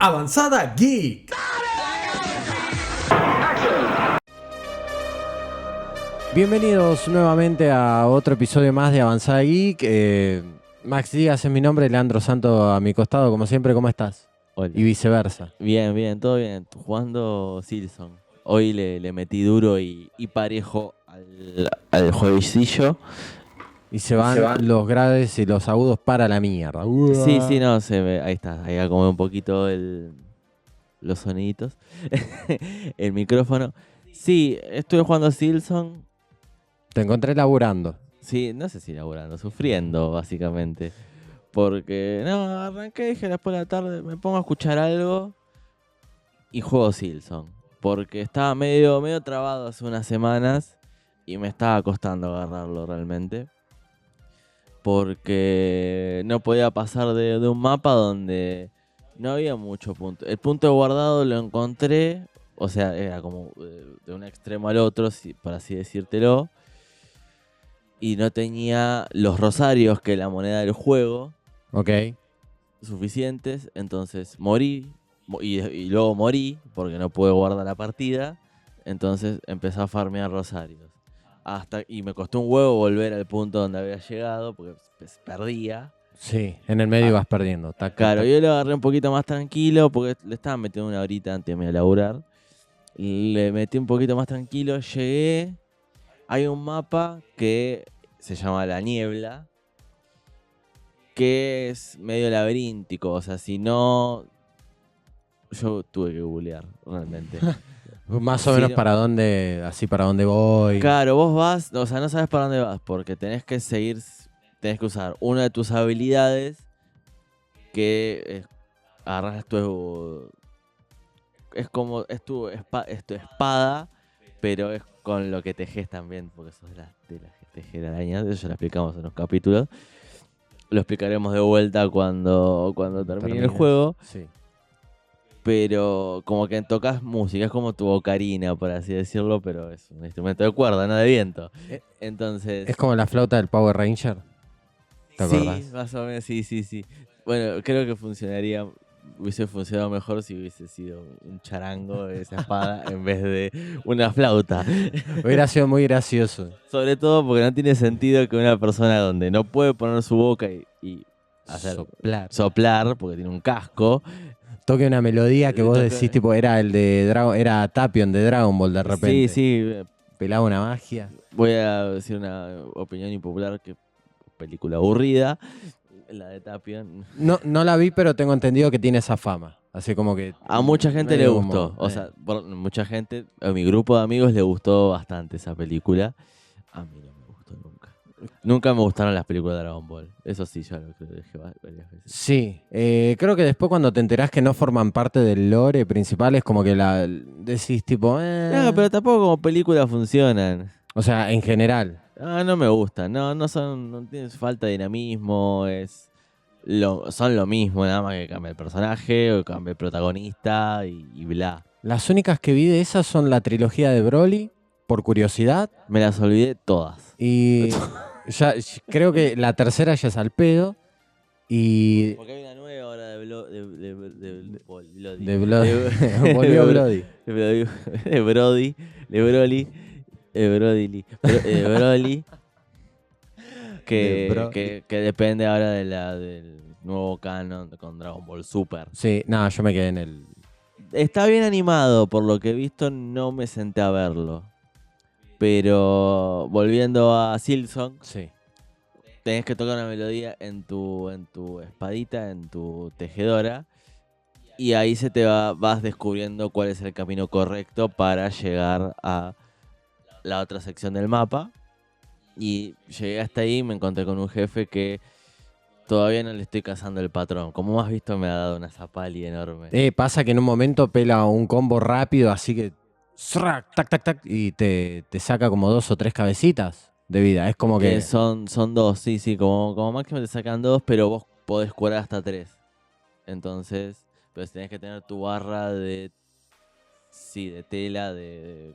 Avanzada Geek. Bienvenidos nuevamente a otro episodio más de Avanzada Geek. Max Díaz es mi nombre, Leandro Santo a mi costado, como siempre. ¿Cómo estás? Hola. Y viceversa. Bien, todo bien. Jugando Silson. Hoy le metí duro y parejo al jueguecillo. Y se van los graves y los agudos para la mierda. Sí, no, ahí está. Ahí acomodé un poquito los soniditos. El micrófono. Sí, estuve jugando Silson. Te encontré laburando. Sí, no sé si laburando, sufriendo básicamente. Porque, no, arranqué, dije después de la tarde, me pongo a escuchar algo y juego Silson. Porque estaba medio trabado hace unas semanas y me estaba costando agarrarlo realmente. Porque no podía pasar de un mapa donde no había mucho punto. El punto de guardado lo encontré, o sea, era como de un extremo al otro, por así decírtelo. Y no tenía los rosarios, que es la moneda del juego, Ok. suficientes. Entonces morí y luego morí porque no pude guardar la partida. Entonces empecé a farmear rosarios. Y me costó un huevo volver al punto donde había llegado porque perdía. Sí, en el medio vas perdiendo. Tac, Claro, tac, yo lo agarré un poquito más tranquilo porque le estaba metiendo una horita antes de irme a laburar. Le metí un poquito más tranquilo, llegué. Hay un mapa que se llama La Niebla, que es medio laberíntico. O sea, si no... Yo tuve que googlear, realmente. Más o menos no- para dónde, así para dónde voy. Claro, vos vas, o sea, no sabes para dónde vas porque tenés que usar una de tus habilidades que agarras es tu espada, pero es con lo que tejes también, porque sos de las tejedarañas. Eso ya lo explicamos en los capítulos. Lo explicaremos de vuelta cuando termine el juego. Sí. Pero como que tocas música, es como tu ocarina, por así decirlo, pero es un instrumento de cuerda, no de viento. Entonces... Es como la flauta del Power Ranger. ¿Te acordás? Sí, más o menos, sí. Bueno, creo que hubiese funcionado mejor si hubiese sido un charango de esa espada en vez de una flauta. Hubiera sido muy gracioso. Sobre todo porque no tiene sentido que una persona donde no puede poner su boca y hacer soplar, porque tiene un casco, Toque una melodía que vos toque- decís, tipo, era el de era Tapion de Dragon Ball de repente. Sí, Pelaba una magia. voy a decir una opinión impopular, que película aburrida, la de Tapion. No la vi, pero tengo entendido que tiene esa fama. Así como que... A mucha gente le medio gustó. como, O sea, mucha gente, a mi grupo de amigos le gustó bastante esa película. A mí no me gustó nunca. Nunca me gustaron las películas de Dragon Ball. Eso sí, ya lo dije varias veces. Sí, creo que después cuando te enterás que no forman parte del lore principal es como que decís tipo... No, pero tampoco como películas funcionan. O sea, en general. No me gustan. No tienen falta de dinamismo. Son lo mismo, nada más que cambia el personaje o cambia el protagonista y bla. Las únicas que vi de esas son la trilogía de Broly, por curiosidad. Me las olvidé todas. Y ya creo que la tercera ya es al pedo. Y... Porque hay una nueva ahora de Brody. De Bloody. Volvió Bloody. De Brody. De Broly. De Broly. Que depende ahora del nuevo canon con Dragon Ball Super. Sí, nada, yo me quedé en el... Está bien animado, por lo que he visto, no me senté a verlo. Pero volviendo a Silson, Sí. tenés que tocar una melodía en tu espadita, en tu tejedora. Y ahí vas descubriendo cuál es el camino correcto para llegar a la otra sección del mapa. Y llegué hasta ahí y me encontré con un jefe que todavía no le estoy cazando el patrón. Como has visto, me ha dado una zapali enorme. Pasa que en un momento pela un combo rápido, así que... ¡Srac! Tac, tac, tac. Y te saca como 2 o 3 cabecitas de vida. Es como que... Son dos, sí. Como máximo te sacan 2, pero vos podés curar hasta 3. Entonces, pues tenés que tener tu barra de tela,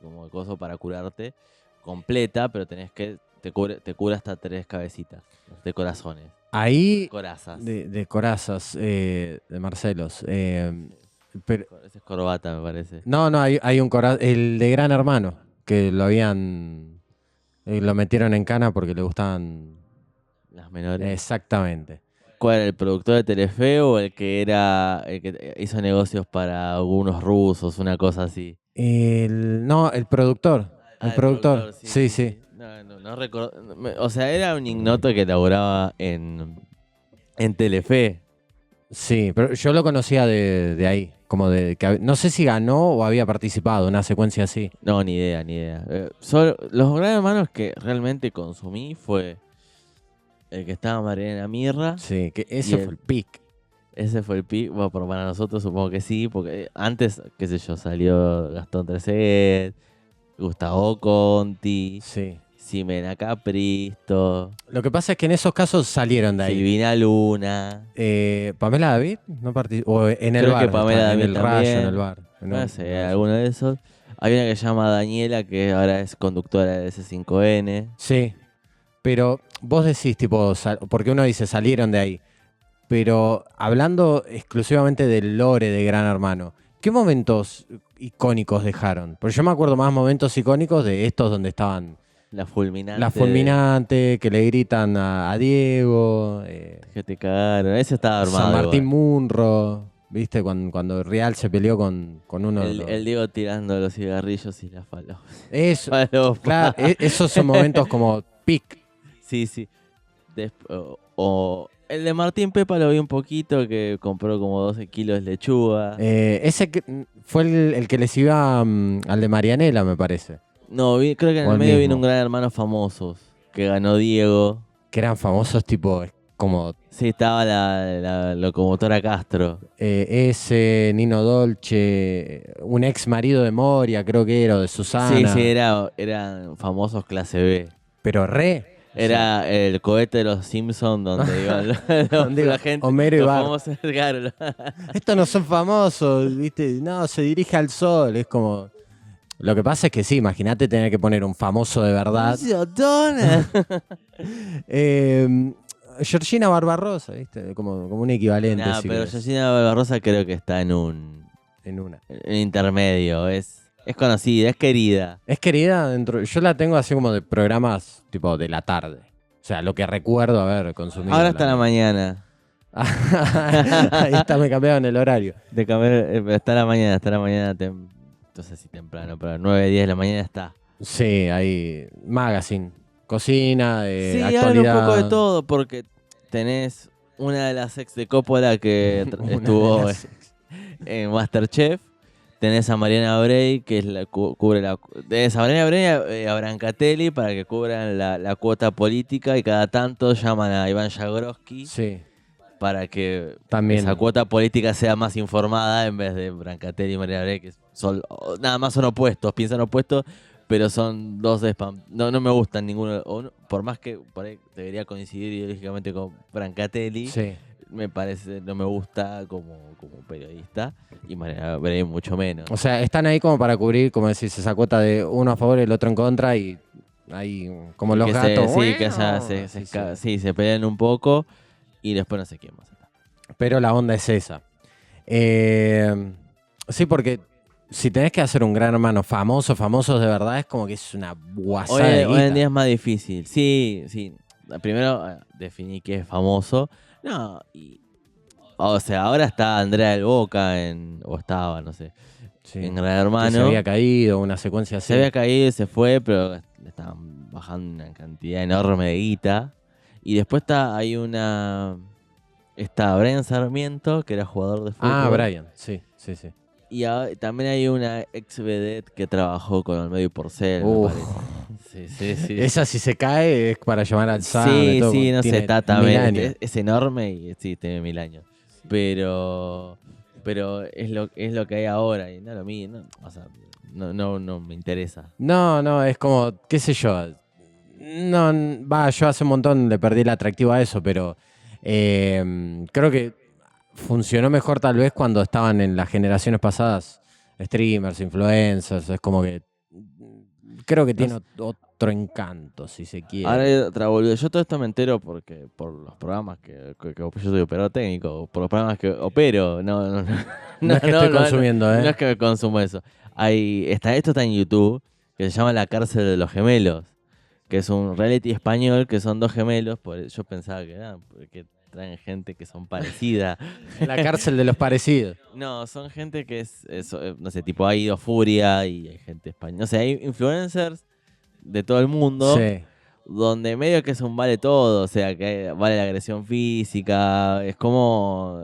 como de coso para curarte, completa, pero te cura hasta 3 cabecitas de corazones. Ahí... Corazas. De corazas, de Marcelos. Pero, Ese es corbata, me parece. no, hay un el de Gran Hermano, que lo metieron en cana porque le gustaban. Las menores. Exactamente. ¿Cuál era el productor de Telefe o el que era el que hizo negocios para algunos rusos, una cosa así? No, el productor. El El productor, productor, sí, sí, sí, sí. sí. No recuerdo. O sea, era un ignoto que laburaba en Telefe. Sí, pero yo lo conocía de ahí. Como de que no sé si ganó o había participado en una secuencia así. No, ni idea, ni idea. Solo, los Gran Hermanos que realmente consumí fue el que estaba Mariana Mirra. Sí, que Y ese fue el pick. ese fue el pick. Bueno, pero para nosotros supongo que sí, porque antes, qué sé yo, salió Gastón Treset, Gustavo Conti, Sí. Ximena Capristo, Lo que pasa es que en esos casos salieron de ahí. Silvina Luna. Pamela David no participó. O en el Creo que bar, Pamela está, en David el Rayo, en también. el bar. No sé, alguno de esos. Hay una que se llama Daniela, que ahora es conductora de S5N. Sí, pero vos decís, tipo, porque uno dice salieron de ahí. Pero hablando exclusivamente del lore de Gran Hermano, ¿qué momentos icónicos dejaron? Porque yo me acuerdo más momentos icónicos de estos donde estaban La fulminante. la fulminante, que le gritan a Diego, Que te cagaron. Ese estaba armado. San Martín igual. Munro, ¿viste? Cuando Real se peleó con uno de los... El Diego tirando los cigarrillos y la falopa. Eso, Falopa. claro, esos son momentos como pic. Sí, sí. O el de Martín Pepa lo vi un poquito, que compró como 12 kilos de lechuga. Ese fue el que les iba al de Marianela, me parece. No, creo que en O el el medio vino mismo. un Gran Hermano famosos, que ganó Diego. Que eran famosos tipo como Sí, estaba la locomotora Castro. ese, Nino Dolce, un ex marido de Moria, creo que era, o de Susana. Sí, sí, eran famosos clase B. Pero re. o sea, Era el cohete de los Simpsons donde iban donde iba la gente. Homero y los Bart. famosos, claro. Estos no son famosos, ¿viste? No, se dirige al sol. Es como. Lo que pasa es que sí, imagínate tener que poner un famoso de verdad. Eh, Georgina Barbarosa, ¿viste? Como un equivalente. Nah, si pero querés, Georgina Barbarosa creo que está en un en una. intermedio. Es conocida, es querida. Es querida dentro. Yo la tengo así como de programas tipo de la tarde. O sea, lo que recuerdo haber consumido. Ahora está en la mañana. Ahí está, me cambiaron el horario. De cambiar, está en la mañana, no sé si temprano, pero 9, 10 de la mañana está. Sí, hay magazine, cocina, Sí, actualidad. hablan un poco de todo, porque tenés una de las ex de Coppola que Una de estuvo las- en Masterchef. Tenés a Mariana Bray, que es cubre la... Tenés a Mariana Bray y a Brancatelli para que cubran la cuota política, y cada tanto llaman a Iván Jagroski Sí, para que también. esa cuota política sea más informada, en vez de Brancatelli y Mariana Bray, que nada más son opuestos, piensan opuestos, pero son dos de spam. No, no me gustan ninguno. Por más que por ahí debería coincidir ideológicamente con Brancatelli, Sí. me parece, no me gusta como periodista, y Mariana Bray mucho menos. O sea, están ahí como para cubrir, como decís, esa cuota de uno a favor y el otro en contra y ahí como Y los que gatos. sí, que Sí, sí. sí, se pelean un poco y después no sé quién más está. Pero la onda es esa. Sí, porque si tenés que hacer un gran hermano famosos de verdad, es como que es una guasada de Hoy en guita. día es más difícil. Sí, sí. Primero definí que es famoso. No, o sea, ahora está Andrea del Boca o estaba, no sé, Sí. en Gran Que se Hermano. había caído, una secuencia así. Se había caído y se fue, pero le estaban bajando una cantidad enorme de guita. Y después está Brian Sarmiento, que era jugador de fútbol. Ah, Brian, sí, sí, sí. Y también hay una ex vedette que trabajó con Olmedo y Porcel, me Uf. parece. Sí, sí, sí. Esa si se cae es para llamar al SAM. Sí, y todo, sí, no tiene sé, está 1000 también. años. Es enorme y sí, tiene 1000 años. Pero es lo que hay ahora y no lo mío, no, o sea, no me interesa. No, es como, qué sé yo. No, yo hace un montón le perdí el atractivo a eso, pero creo que funcionó mejor tal vez cuando estaban en las generaciones pasadas streamers, influencers, es como que creo que tiene otro encanto, si se quiere. Ahora hay otra boludez. Yo todo esto me entero por los programas que yo soy operador técnico, por los programas que opero, no No es que estoy consumiendo, no es que me consumo eso. Esto está en YouTube, que se llama La Cárcel de los Gemelos, que es un reality español que son dos gemelos. Yo pensaba que porque traen gente que son parecida. La cárcel de los parecidos. No, son gente que no sé, tipo ha ido Furia y hay gente española. No sé, hay influencers de todo el mundo. Sí. Donde medio que es un vale todo, o sea, que vale la agresión física, es como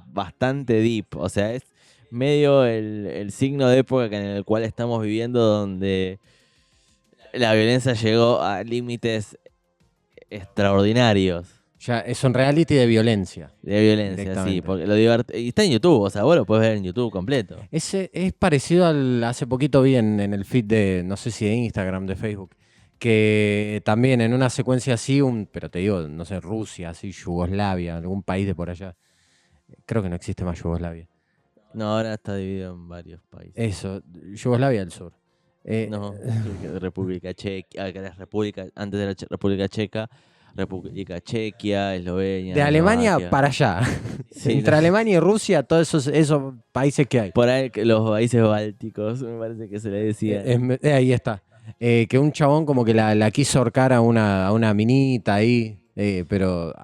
bastante deep, o sea, es medio el signo de época en el cual estamos viviendo, donde la violencia llegó a límites extraordinarios. Ya es un reality de violencia. De violencia, sí, Directamente. porque y está en YouTube, o sea, vos lo podés ver en YouTube completo. Ese es parecido hace poquito vi en el feed de, no sé si de Instagram, de Facebook, que también en una secuencia así, pero te digo, no sé, Rusia, así, Yugoslavia, algún país de por allá. Creo que no existe más Yugoslavia. No, ahora está dividido en varios países. Eso, Yugoslavia del Sur. No, República Checa, que era antes de la República Checa, República Chequia, Eslovenia. De Alemania Eslovaquia. para allá. Sí, Entre Alemania y Rusia, todos esos países que hay. Por ahí los países bálticos, me parece que se le decía. Ahí está. Que un chabón como que la quiso ahorcar a una minita ahí, pero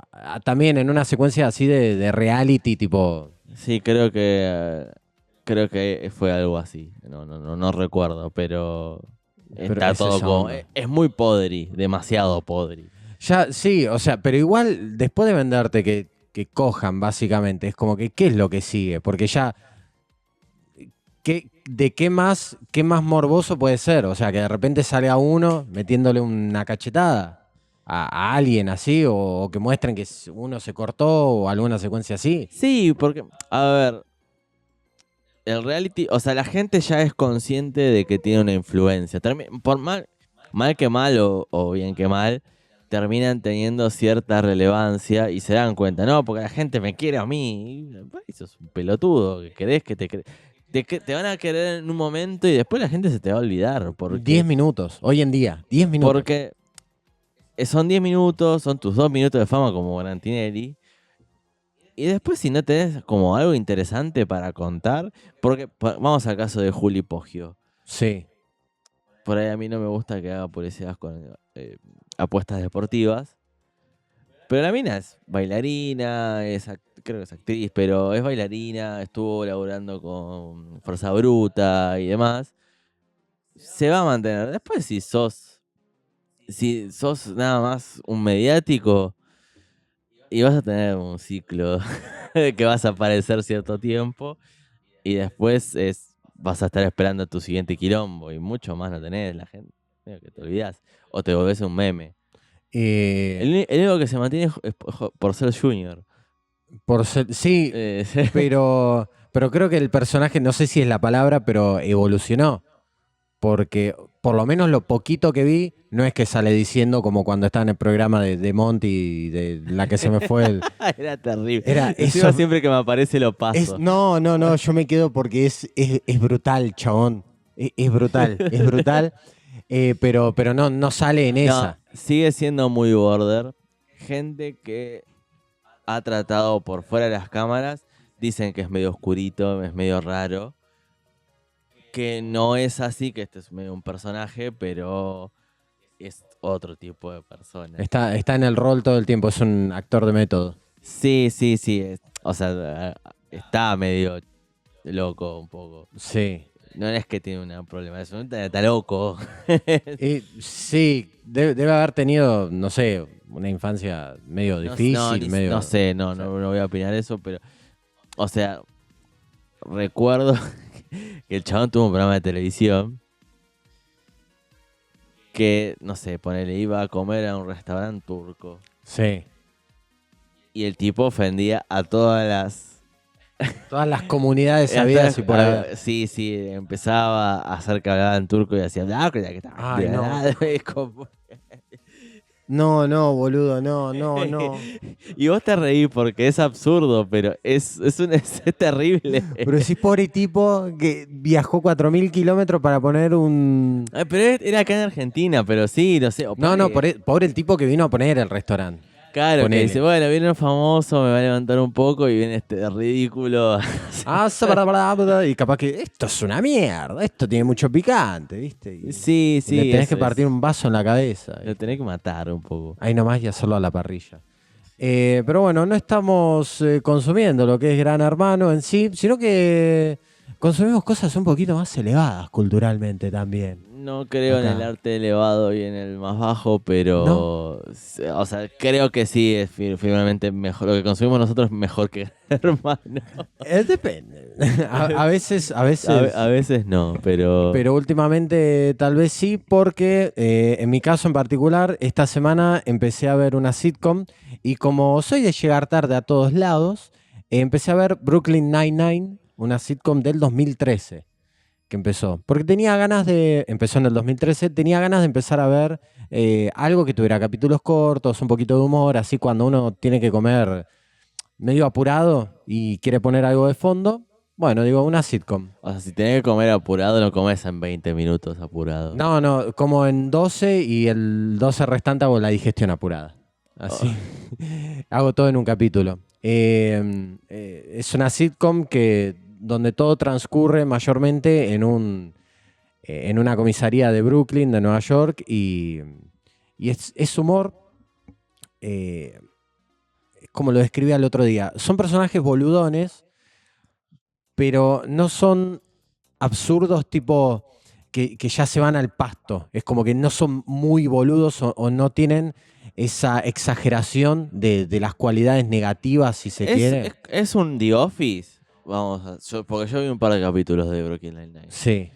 también en una secuencia así de reality, tipo... Sí, creo que fue algo así. No recuerdo, pero está es todo esa como... onda. Es muy podri, demasiado podri. Ya, sí, o sea, pero igual después de venderte que cojan, básicamente, es como que, ¿qué es lo que sigue? Porque ya... ¿Qué más morboso puede ser? O sea, que de repente salga uno metiéndole una cachetada a alguien así, o que muestren que uno se cortó o alguna secuencia así. Sí, porque, a ver, el reality, o sea, la gente ya es consciente de que tiene una influencia. Por mal que mal o bien que mal, terminan teniendo cierta relevancia y se dan cuenta, no, porque la gente me quiere a mí. Y sos un pelotudo, que querés que te van a querer en un momento y después la gente se te va a olvidar. 10 minutos, hoy en día, 10 minutos. Porque son 10 minutos, son tus 2 minutos de fama como Grantinelli. Y después si no tenés como algo interesante para contar, porque vamos al caso de Juli Poggio. Sí. Por ahí a mí no me gusta que haga publicidad con apuestas deportivas. Pero la mina es bailarina, creo que es actriz, pero es bailarina, estuvo laburando con Fuerza Bruta y demás. Se va a mantener. Después si sos nada más un mediático y vas a tener un ciclo que vas a aparecer cierto tiempo y después vas a estar esperando tu siguiente quilombo y mucho más no tenés, la gente que te olvidás o te volvés un meme. El único que se mantiene es por ser Junior. Sí, pero creo que el personaje, no sé si es la palabra, pero evolucionó. Porque por lo menos lo poquito que vi, no es que sale diciendo como cuando está en el programa de Monty, de la que se me fue el... Era terrible. Eso, siempre que me aparece lo paso. No, yo me quedo porque es brutal, chabón. Es brutal, es brutal. Pero no sale en esa. Sigue siendo muy border. Gente que ha tratado por fuera de las cámaras, dicen que es medio oscurito, es medio raro. Que no es así, que este es medio un personaje, pero es otro tipo de persona. Está en el rol todo el tiempo, es un actor de método. Sí. O sea, está medio loco un poco. Sí. No es que tiene un problema, está loco. Sí, debe haber tenido, no sé, una infancia medio difícil. No sé, no voy a opinar eso, pero, o sea, recuerdo que el chabón tuvo un programa de televisión que, no sé, iba a comer a un restaurante turco. Sí. Y el tipo ofendía a todas las comunidades habidas y por haber. Sí, empezaba a hacer que hablaba en turco y hacía... Ay, no. Es como... No, boludo, no. Y vos te reís porque es absurdo, pero es terrible. Pero decís, pobre tipo que viajó 4.000 kilómetros para poner un... Pero era acá en Argentina, pero sí, no sé. Pobre el tipo que vino a poner el restaurante. Claro, que Ponele. dice, bueno, viene un famoso, me va a levantar un poco y viene este ridículo. Y capaz que esto es una mierda, esto tiene mucho picante, ¿viste? Y Sí, le sí, tenés que eso partir es. un vaso en la cabeza. Lo tenés que matar un poco. Ahí nomás y hacerlo a la parrilla. Pero bueno, no estamos consumiendo lo que es Gran Hermano en sí, sino que consumimos cosas un poquito más elevadas culturalmente también. No creo en el Acá. arte elevado y en el más bajo, ¿No? pero, o sea, creo que sí, es firmemente mejor. Lo que consumimos nosotros es mejor que hermano. Depende. A veces, A veces no, pero pero últimamente tal vez sí, porque en mi caso en particular, esta semana empecé a ver una sitcom y como soy de llegar tarde a todos lados, empecé a ver Brooklyn Nine-Nine, una sitcom del 2013 que empezó. Porque tenía ganas de, empezó en el 2013, tenía ganas de empezar a ver algo que tuviera capítulos cortos, un poquito de humor, así cuando uno tiene que comer medio apurado y quiere poner algo de fondo. Bueno, digo, una sitcom. o sea, si tenés que comer apurado, no comes en 20 minutos apurado. No, no, como en 12 y el 12 restante hago la digestión apurada. Oh, Así. Hago todo en un capítulo. Es una sitcom donde todo transcurre mayormente en una comisaría de Brooklyn, de Nueva York, y es humor, eh, como lo describí el otro día. Son personajes boludones, pero no son absurdos tipo que ya se van al pasto. Es como que no son muy boludos o no tienen esa exageración de las cualidades negativas, si se quiere. es un The Office. Vamos porque yo vi un par de capítulos de Brooklyn Nine-Nine. Sí.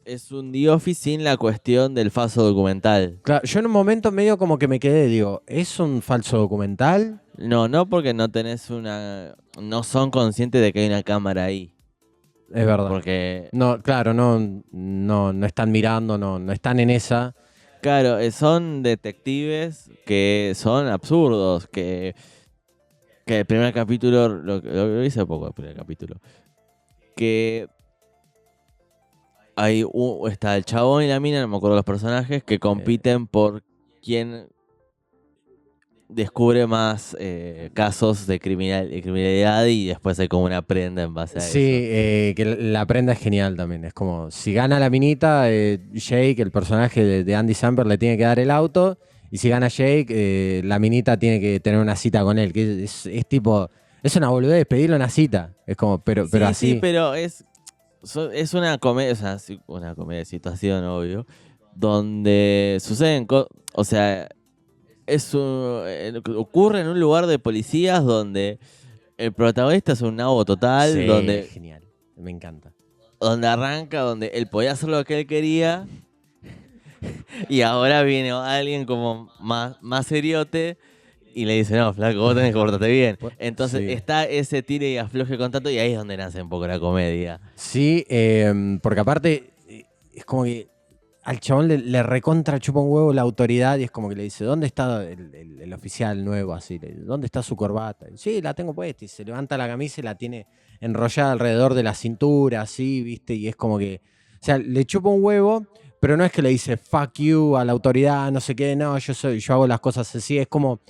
Es un The Office sin la cuestión del falso documental. Claro, yo en un momento medio como que me quedé, digo, ¿es un falso documental? No porque no tenés no son conscientes de que hay una cámara ahí. Es verdad. Porque, No, claro, no están mirando, no están en esa. claro, son detectives que son absurdos. Que el primer capítulo, lo hice poco el primer capítulo. Que está el chabón y la mina, no me acuerdo los personajes, que compiten por quién descubre más casos de criminalidad y después hay como una prenda en base a Sí, eso. que la prenda es genial también. Es como, si gana la minita, Jake, el personaje de Andy Samberg, le tiene que dar el auto. Y si gana Jake, la minita tiene que tener una cita con él. Que es tipo, es una boludez, pedirle una cita. Es como, pero Sí, así. pero es una comedia, o sea, sí, una comedia de situación, obvio, donde suceden cosas, o sea, ocurre en un lugar de policías donde el protagonista es un nabo total, Sí, donde, es genial. Me encanta. donde arranca, donde él podía hacer lo que él quería y ahora viene alguien como más seriote y le dice, no, flaco, vos tenés que portarte bien. Entonces Sí. está ese tire y afloje con tanto y ahí es donde nace un poco la comedia. Sí, porque aparte es como que al chabón le recontra chupa un huevo la autoridad y es como que le dice, ¿dónde está el oficial nuevo? Así, ¿dónde está su corbata? Y, sí, la tengo puesta y se levanta la camisa y la tiene enrollada alrededor de la cintura, así, ¿viste? Y es como que, o sea, le chupa un huevo, pero no es que le dice fuck you a la autoridad, no sé qué, no, yo hago las cosas así, es como,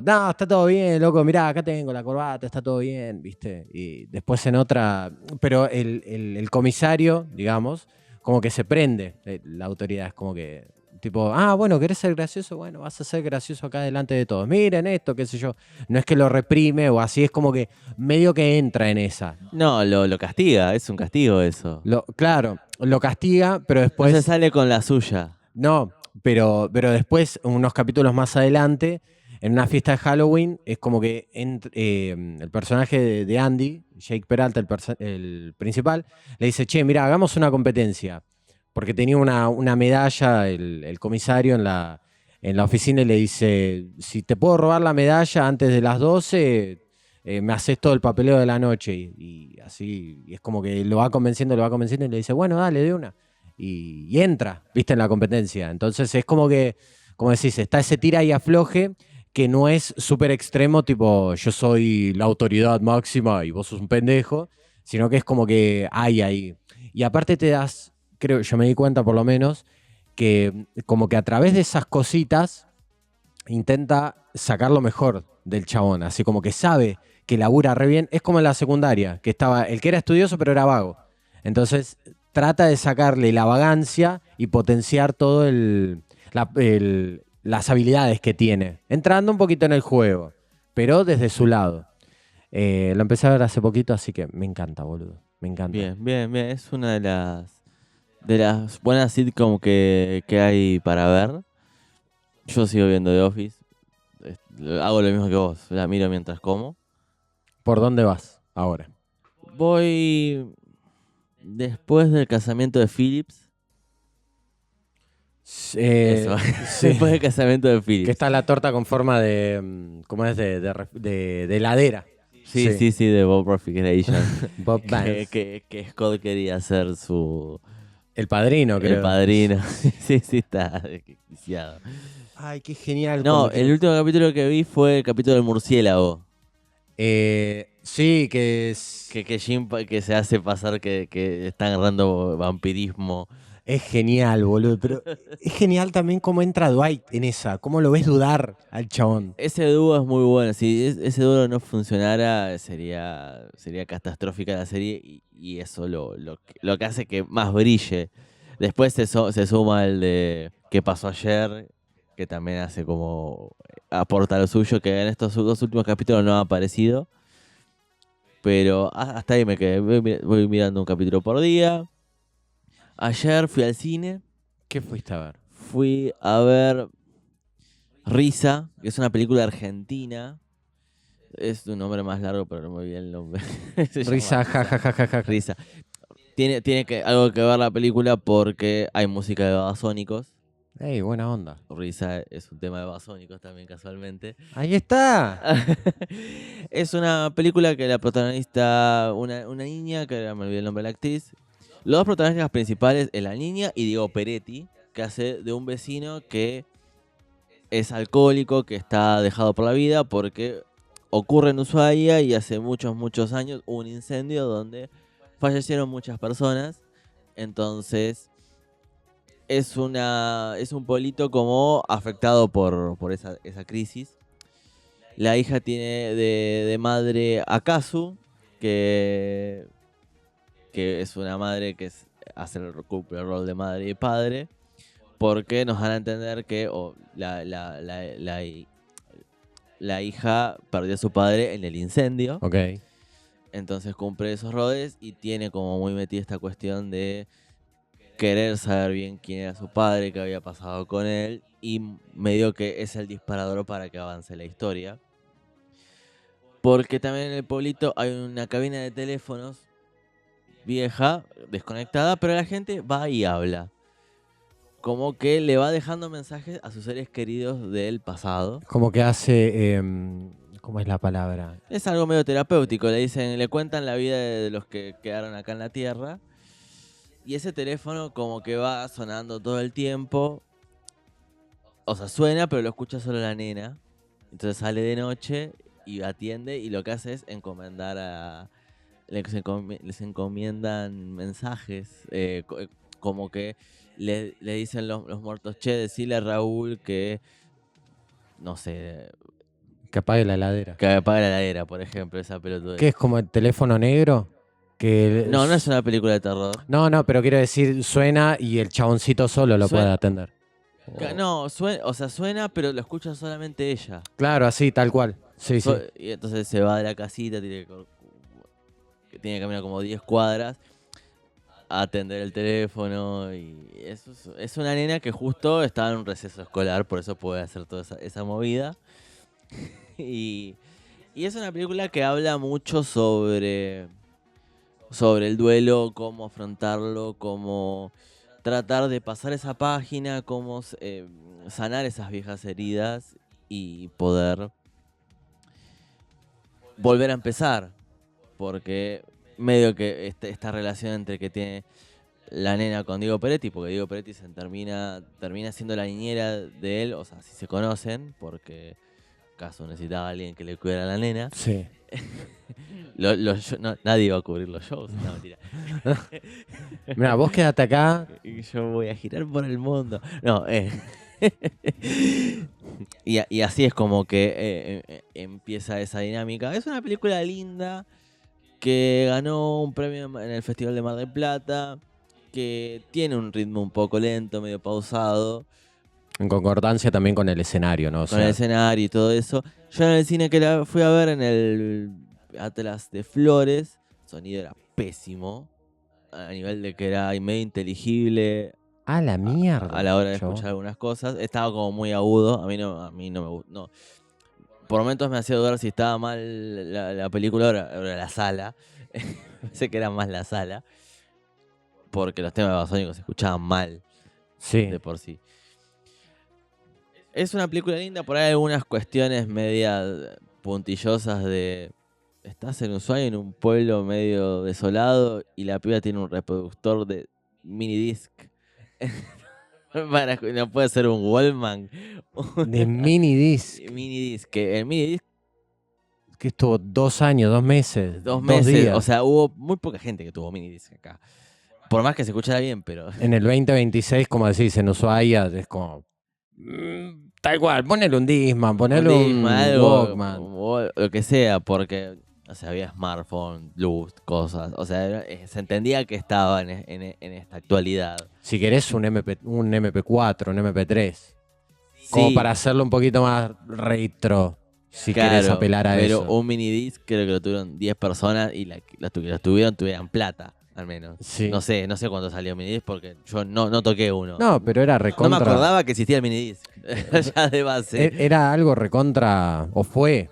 no, está todo bien, loco, mirá, acá tengo la corbata, está todo bien, ¿viste? Y después en otra, pero el comisario, digamos, como que se prende la autoridad, es como que, tipo, bueno, ¿querés ser gracioso? Bueno, vas a ser gracioso acá delante de todos. Miren esto, qué sé yo. No es que lo reprime o así, es como que medio que entra en esa. No, lo castiga, es un castigo eso. Claro, lo castiga, pero No se después, sale con la suya. no, pero después, unos capítulos más adelante, en una fiesta de Halloween, es como que el personaje de Andy, Jake Peralta, el principal, le dice, che, mira, hagamos una competencia. Porque tenía una medalla el comisario en la oficina y le dice, si te puedo robar la medalla antes de las 12, me haces todo el papeleo de la noche. Y así, y es como que lo va convenciendo y le dice, bueno, dale, de una. Y entra, viste, en la competencia. Entonces es como que, como decís, está ese tira y afloje que no es súper extremo, tipo, yo soy la autoridad máxima y vos sos un pendejo, sino que es como que hay ahí. Y aparte te das, creo, yo me di cuenta por lo menos, que como que a través de esas cositas intenta sacar lo mejor del chabón, así como que sabe que labura re bien. Es como en la secundaria, que estaba el que era estudioso pero era vago. Entonces trata de sacarle la vagancia y potenciar todo las habilidades que tiene, entrando un poquito en el juego, pero desde su lado. Lo empecé a ver hace poquito, así que me encanta, boludo. Me encanta. Bien, bien, bien. Es una de las buenas sitcom que hay para ver. Yo sigo viendo The Office. Hago lo mismo que vos. La miro mientras como. ¿Por dónde vas ahora? Voy después del casamiento de Phillips. Eso. Sí. Después del casamiento de Phillips. Que está la torta con forma de. ¿Cómo es? De heladera. Sí, de Bob Refrigeration. Bob Vance. que Scott quería ser El padrino, creo. el padrino. sí, está desquiciado. Ay, qué genial. No, el último capítulo que vi fue el capítulo del murciélago. Sí, que es. Que Jim que se hace pasar que está agarrando vampirismo. Es genial, boludo. Pero es genial también cómo entra Dwight en esa. Cómo lo ves dudar al chabón. Ese dúo es muy bueno. Si ese dúo no funcionara, sería catastrófica la serie y eso lo que hace que más brille. Después se suma el de ¿Qué pasó ayer? Que también hace como aporta lo suyo, que en estos dos últimos capítulos no ha aparecido. Pero hasta ahí me quedé. Voy mirando un capítulo por día. Ayer fui al cine. ¿Qué fuiste a ver? Fui a ver Risa, que es una película argentina. Es un nombre más largo, pero no me olvidé el nombre. Se llama Risa, ja. Risa. Tiene algo que ver la película porque hay música de Babasónicos. Ey, buena onda. Risa es un tema de Babasónicos también, casualmente. Ahí está. Es una película que la protagonista, una niña, que ahora me olvidé el nombre de la actriz. Los dos protagonistas principales es la niña y Diego Peretti, que hace de un vecino que es alcohólico, que está dejado por la vida porque ocurre en Ushuaia y hace muchos años hubo un incendio donde fallecieron muchas personas. Entonces es un pueblito como afectado por esa crisis. La hija tiene de madre a Kazu, que es una madre que cumple el rol de madre y padre, porque nos dan a entender que la hija perdió a su padre en el incendio. Ok. Entonces cumple esos roles y tiene como muy metida esta cuestión de querer saber bien quién era su padre, qué había pasado con él, y medio que es el disparador para que avance la historia. Porque también en el pueblito hay una cabina de teléfonos vieja, desconectada, pero la gente va y habla. Como que le va dejando mensajes a sus seres queridos del pasado. Como que hace. ¿Cómo es la palabra? Es algo medio terapéutico, le cuentan la vida de los que quedaron acá en la Tierra. Y ese teléfono como que va sonando todo el tiempo. O sea, suena, pero lo escucha solo la nena. Entonces sale de noche y atiende y lo que hace es encomendar les encomiendan mensajes, como que le dicen los muertos, che, decile a Raúl que, no sé, Que apague la heladera. que apague la heladera, por ejemplo, esa pelotudez. ¿Qué es como el teléfono negro? No es una película de terror. No, pero quiero decir, suena y el chaboncito solo lo Suena- puede atender. No, suena, pero lo escucha solamente ella. Claro, así, tal cual. Sí. Y entonces se va de la casita, tiene que caminar como 10 cuadras a atender el teléfono. Y es una nena que justo estaba en un receso escolar, por eso puede hacer toda esa movida. Y es una película que habla mucho sobre el duelo, cómo afrontarlo, cómo tratar de pasar esa página, cómo sanar esas viejas heridas y poder volver a empezar. Porque medio que esta relación entre que tiene la nena con Diego Peretti, porque Diego Peretti termina siendo la niñera de él, o sea, si se conocen, porque caso necesitaba a alguien que le cuidara a la nena. Sí. Nadie va a cubrir los shows, no, mentira. Mira, vos quédate acá. Y yo voy a girar por el mundo. No, Y así es como que empieza esa dinámica. Es una película linda que ganó un premio en el Festival de Mar del Plata, que tiene un ritmo un poco lento, medio pausado, En concordancia también con el escenario, ¿no? O con el sea, escenario y todo eso. Yo en el cine que la fui a ver, en el Atlas de Flores, el sonido era pésimo, a nivel de que era medio inteligible a la mierda. a la hora de chabón. escuchar algunas cosas. Estaba como muy agudo, a mí no me gustó. No. Por momentos me hacía dudar si estaba mal la película o era la sala. Sé que era más la sala, porque los temas de Babasónicos se escuchaban mal Sí. de por sí. Es una película linda, por ahí hay algunas cuestiones medias puntillosas de... Estás en Ushuaia, en un pueblo medio desolado, y la piba tiene un reproductor de minidisc. No puede ser un Wallman. De minidisc. Minidisc. Que el minidisc, Que estuvo 2 años, 2 meses, 2 2 meses. días. O sea, hubo muy poca gente que tuvo minidisc acá. Por más que se escuchara bien, pero... En el 2026, como decís, en Ushuaia, es como. Tal cual, ponele un Discman, ponele Discman, un algo, Walkman. o lo que sea, porque o sea, había smartphone, luz, cosas. O sea, se entendía que estaba en esta actualidad. Si querés un MP4, un MP3. Como Sí, para hacerlo un poquito más retro. Si querés claro, apelar a pero eso. un minidisc creo que lo tuvieron 10 personas y los tuvieron plata, al menos. Sí. No sé cuándo salió minidisc porque yo no toqué uno. No, pero era No me recontra. acordaba que existía el minidisc, ya de base. Era algo recontra. O fue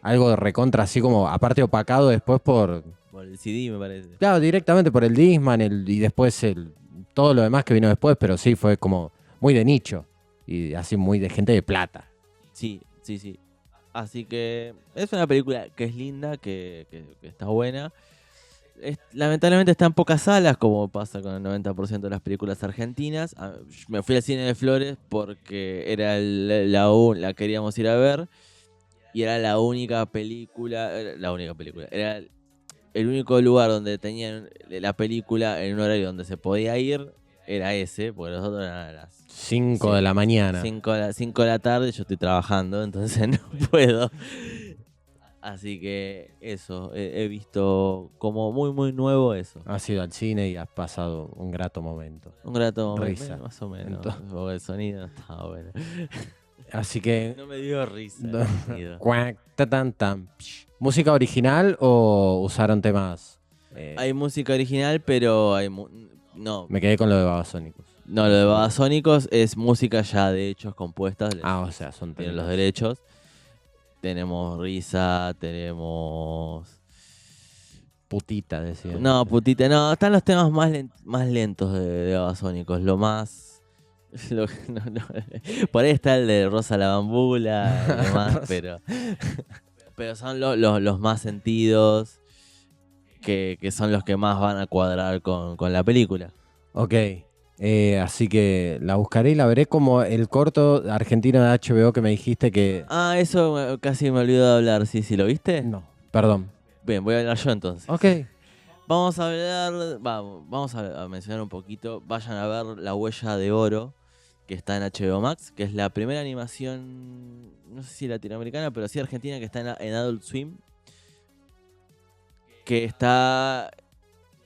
algo de recontra, así como aparte opacado después por. Por el CD me parece. Claro, directamente por el Discman y después todo lo demás que vino después, pero sí fue como muy de nicho. Y así muy de gente de plata. Sí. Así que es una película que es linda, que está buena. Lamentablemente está en pocas salas, como pasa con el 90% de las películas argentinas. Me fui al cine de Flores porque era la queríamos ir a ver. Y era la única película. Era el único lugar donde tenían la película en un horario donde se podía ir. Era ese, porque los otros eran a las 5 de la mañana. 5 de la tarde. Yo estoy trabajando, entonces no puedo. Así que eso, he visto como muy, muy nuevo eso. Has ido al cine y has pasado un grato momento. Un grato momento, Risa. más o menos. Entonces- Porque el sonido no estaba bueno. Así que. No me dio risa No. el sonido. Cuac, ta, tan, tan. ¿Música original o usaron temas? Hay música original, pero no. Me quedé con lo de Babasónicos. No, lo de Babasónicos es música ya de hechos compuestas. O sea, son Tienen temas. los derechos. Tenemos risa, tenemos... Putita, decía. No, putita, no, están los temas más lentos de Babasónicos, lo más... Por ahí está el de Rosa la Bambula y demás, pero son los más sentidos, que son los que más van a cuadrar con la película. Ok. Así que la buscaré y la veré como el corto argentino de HBO que me dijiste que. Ah, eso casi me olvidó de hablar, sí, ¿lo viste? No, perdón. Bien, voy a hablar yo entonces. Ok. Vamos a hablar, vamos a mencionar un poquito, vayan a ver La Huella de Oro, que está en HBO Max, que es la primera animación, no sé si latinoamericana, pero sí argentina, que está en Adult Swim, que está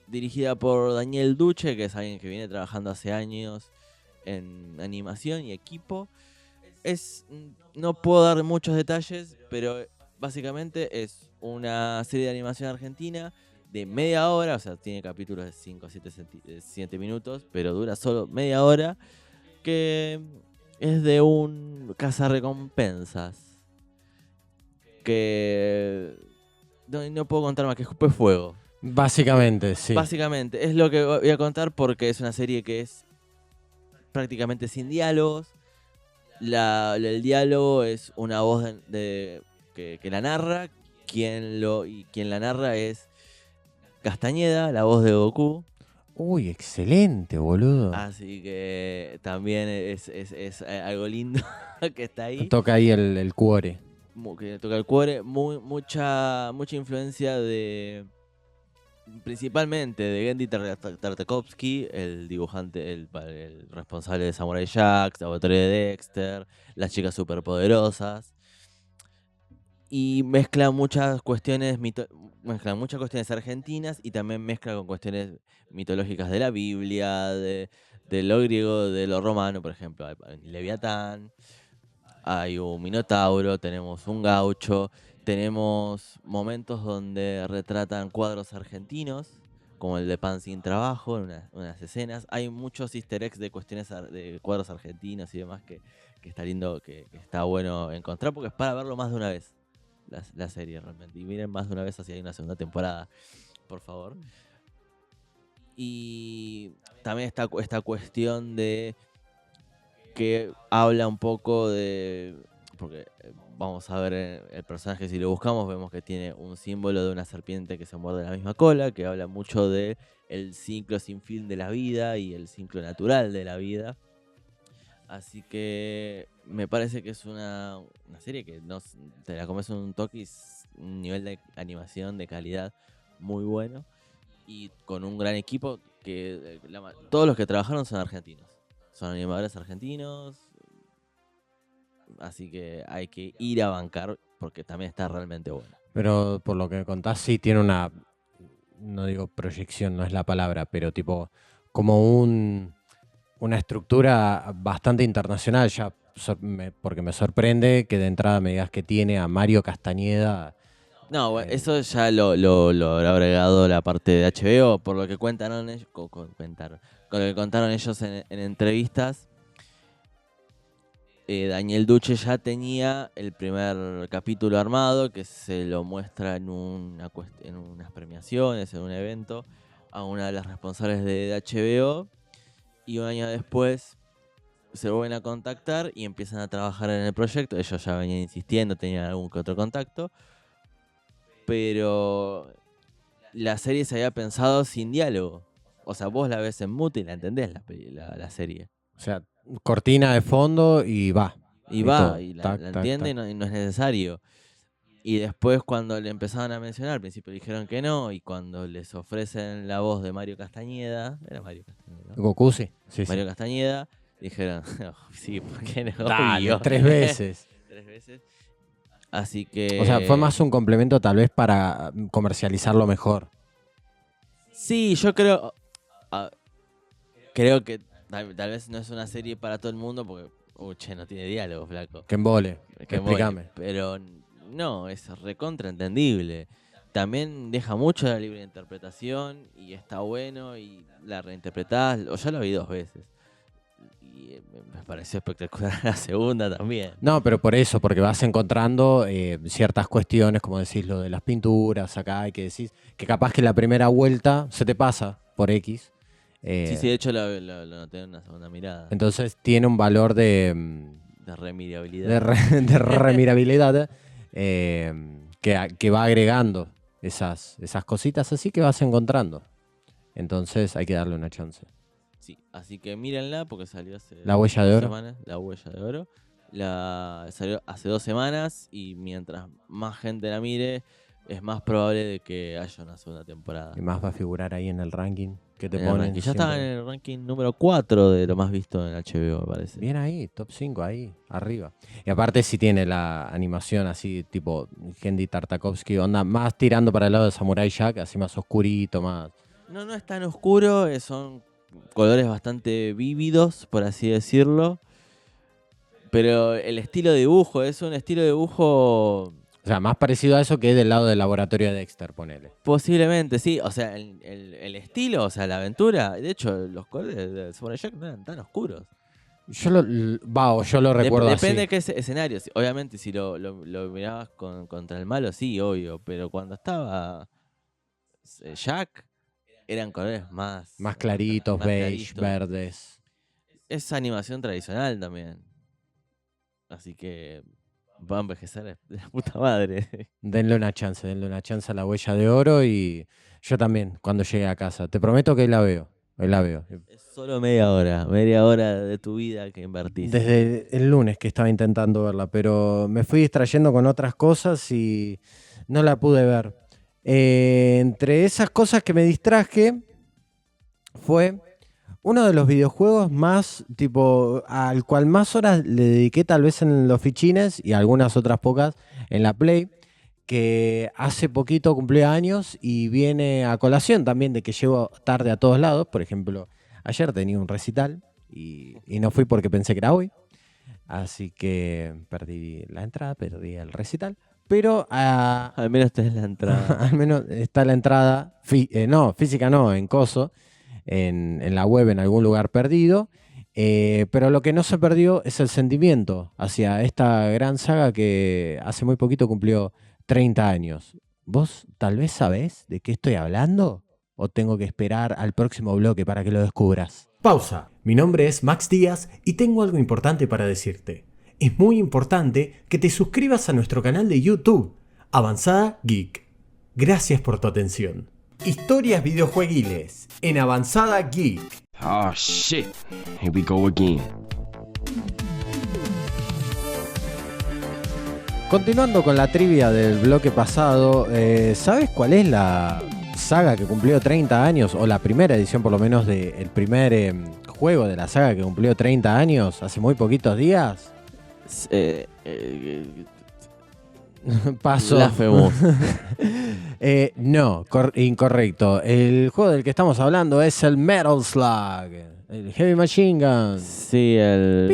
dirigida por Daniel Duche, que es alguien que viene trabajando hace años en animación y equipo. No puedo dar muchos detalles, pero básicamente es una serie de animación argentina de media hora, o sea, tiene capítulos de 5 a 7 minutos, pero dura solo media hora, que es de un cazarrecompensas, que no puedo contar más, que escupe fuego. Básicamente, sí. Básicamente, es lo que voy a contar porque es una serie que es prácticamente sin diálogos. El diálogo es una voz que la narra. Quien la narra es Castañeda, la voz de Goku. Uy, excelente, boludo. Así que también es algo lindo que está ahí. Toca ahí el cuore. Que toca el cuore. Mucha influencia de principalmente de Genndy Tartakovsky, el dibujante, el responsable de Samurai Jack, Laboratorio de Dexter, Las chicas superpoderosas. Y mezcla muchas cuestiones argentinas y también mezcla con cuestiones mitológicas de la Biblia, de lo griego, de lo romano, por ejemplo. Hay Leviatán, hay un Minotauro, tenemos un gaucho, tenemos momentos donde retratan cuadros argentinos, como el de Pan sin trabajo, en unas escenas. Hay muchos easter eggs de cuestiones de cuadros argentinos y demás que está lindo, que está bueno encontrar, porque es para verlo más de una vez la serie realmente. Y miren más de una vez, así hay una segunda temporada, por favor. Y también está esta cuestión de que habla un poco de... Porque vamos a ver el personaje, si lo buscamos, vemos que tiene un símbolo de una serpiente que se muerde la misma cola, que habla mucho de el ciclo sin fin de la vida y el ciclo natural de la vida. Así que me parece que es una serie que no, te la comes en un toque y es un nivel de animación de calidad muy bueno. Y con un gran equipo que todos los que trabajaron son argentinos. Son animadores argentinos. Así que hay que ir a bancar porque también está realmente bueno. Pero por lo que me contás, sí tiene una, no digo proyección, no es la palabra, pero tipo como una estructura bastante internacional ya, porque me sorprende que de entrada me digas que tiene a Mario Castañeda. No, bueno, eso ya lo habrá agregado la parte de HBO, por lo que contaron ellos, con lo que contaron ellos en entrevistas. Daniel Duce ya tenía el primer capítulo armado, que se lo muestra en unas premiaciones, en un evento, a una de las responsables de HBO, y un año después se vuelven a contactar y empiezan a trabajar en el proyecto. Ellos ya venían insistiendo, tenían algún que otro contacto, pero la serie se había pensado sin diálogo. O sea, vos la ves en mute y la entendés la serie. O sea, cortina de fondo y va. Y todo. va, y la Tac, tac, entiende tac. y no es necesario. Y después cuando le empezaban a mencionar, al principio dijeron que no, y cuando les ofrecen la voz de Mario Castañeda, era Mario Castañeda, ¿no? Goku sí. Sí, sí. Mario Castañeda, dijeron, "Oh, sí, ¿por qué no? Dale, Obvio". 3 veces. 3 veces. Así que... O sea, fue más un complemento tal vez para comercializarlo mejor. Sí, yo creo que tal vez no es una serie para todo el mundo porque, che, no tiene diálogo, flaco. Que embole. Que Explícame. bueno, pero no, es recontra entendible. También deja mucho la libre interpretación y está bueno y la reinterpretás, o ya lo vi 2 veces. Y me pareció espectacular la segunda también. No, pero por eso, porque vas encontrando ciertas cuestiones, como decís, lo de las pinturas acá, y que decís que capaz que la primera vuelta se te pasa por X. Sí, sí, de hecho lo noté en una segunda mirada. Entonces tiene un valor De remediabilidad. de remirabilidad que va agregando esas cositas así que vas encontrando. Entonces hay que darle una chance. Sí, así que mírenla porque salió hace La huella de 2 oro. semanas. La huella de oro. Salió hace 2 semanas y mientras más gente la mire, es más probable de que haya una segunda temporada. Y más va a figurar ahí en el ranking que te En el ponen. ranking. Ya estaba en el ranking número 4 de lo más visto en HBO, me parece. Bien ahí, top 5 ahí, arriba. Y aparte si tiene la animación así, tipo Genndy Tartakovsky, onda más tirando para el lado de Samurai Jack, así más oscurito, más... No es tan oscuro, son colores bastante vívidos, por así decirlo. Pero el estilo de dibujo es un estilo de dibujo... O sea, más parecido a eso que del lado del laboratorio de Dexter, ponele. Posiblemente, sí. O sea, el estilo, o sea, la aventura. De hecho, los colores de Samurai Jack no eran tan oscuros. Yo lo recuerdo Depende así. de qué escenario. Obviamente, si lo mirabas contra el malo, sí, obvio. Pero cuando estaba Jack, eran colores Más claritos, más beige, claritos. verdes. Es animación tradicional también. Así que va a envejecer de la puta madre. Denle una chance a la huella de oro y yo también, cuando llegue a casa. Te prometo que hoy la veo. Es solo media hora de tu vida que invertís. Desde el lunes que estaba intentando verla, pero me fui distrayendo con otras cosas y no la pude ver. Entre esas cosas que me distraje fue uno de los videojuegos más, tipo, al cual más horas le dediqué tal vez en los fichines y algunas otras pocas en la Play, que hace poquito cumplió años y viene a colación también de que llego tarde a todos lados. Por ejemplo, ayer tenía un recital y no fui porque pensé que era hoy. Así que perdí la entrada, perdí el recital. Pero Al menos tenés la entrada. al menos está la entrada, no, física no, en coso, en la web, en algún lugar perdido. Pero lo que no se perdió es el sentimiento hacia esta gran saga que hace muy poquito cumplió 30 años. ¿Vos tal vez sabés de qué estoy hablando? ¿O tengo que esperar al próximo bloque para que lo descubras? Pausa. Mi nombre es Max Díaz y tengo algo importante para decirte. Es muy importante que te suscribas a nuestro canal de YouTube, Avanzada Geek. Gracias por tu atención. Historias videojueguiles en Avanzada Geek. Oh shit, here we go again. Continuando con la trivia del bloque pasado, ¿sabes cuál es la saga que cumplió 30 años? O la primera edición por lo menos del primer juego de la saga que cumplió 30 años hace muy poquitos días. Paso. Blasphemous. No, incorrecto. El juego del que estamos hablando es el Metal Slug, el Heavy Machine Gun. Sí, el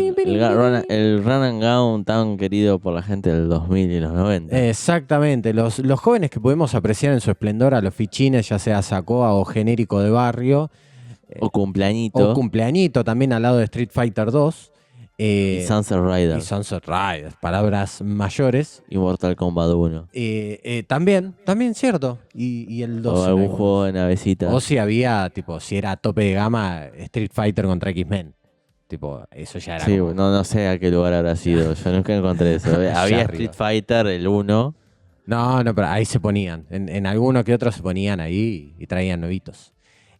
Run and Gun tan querido por la gente del 2000 y los 90. Exactamente, los jóvenes que pudimos apreciar en su esplendor a los fichines, ya sea Sacoa o genérico de barrio, O cumpleañito. o cumpleañito también al lado de Street Fighter 2. Y Sunset Rider. Y Sunset Riders, palabras mayores. Y Mortal Kombat 1. También cierto. Y el 2. O algún juego de navecitas. O si había, tipo, si era tope de gama, Street Fighter contra X-Men. Tipo, eso ya era. Sí, como- no sé a qué lugar habrá sido. Yo nunca encontré eso. Había arriba. Street Fighter, el 1. No, pero ahí se ponían. En alguno que otro se ponían ahí y traían nuevitos.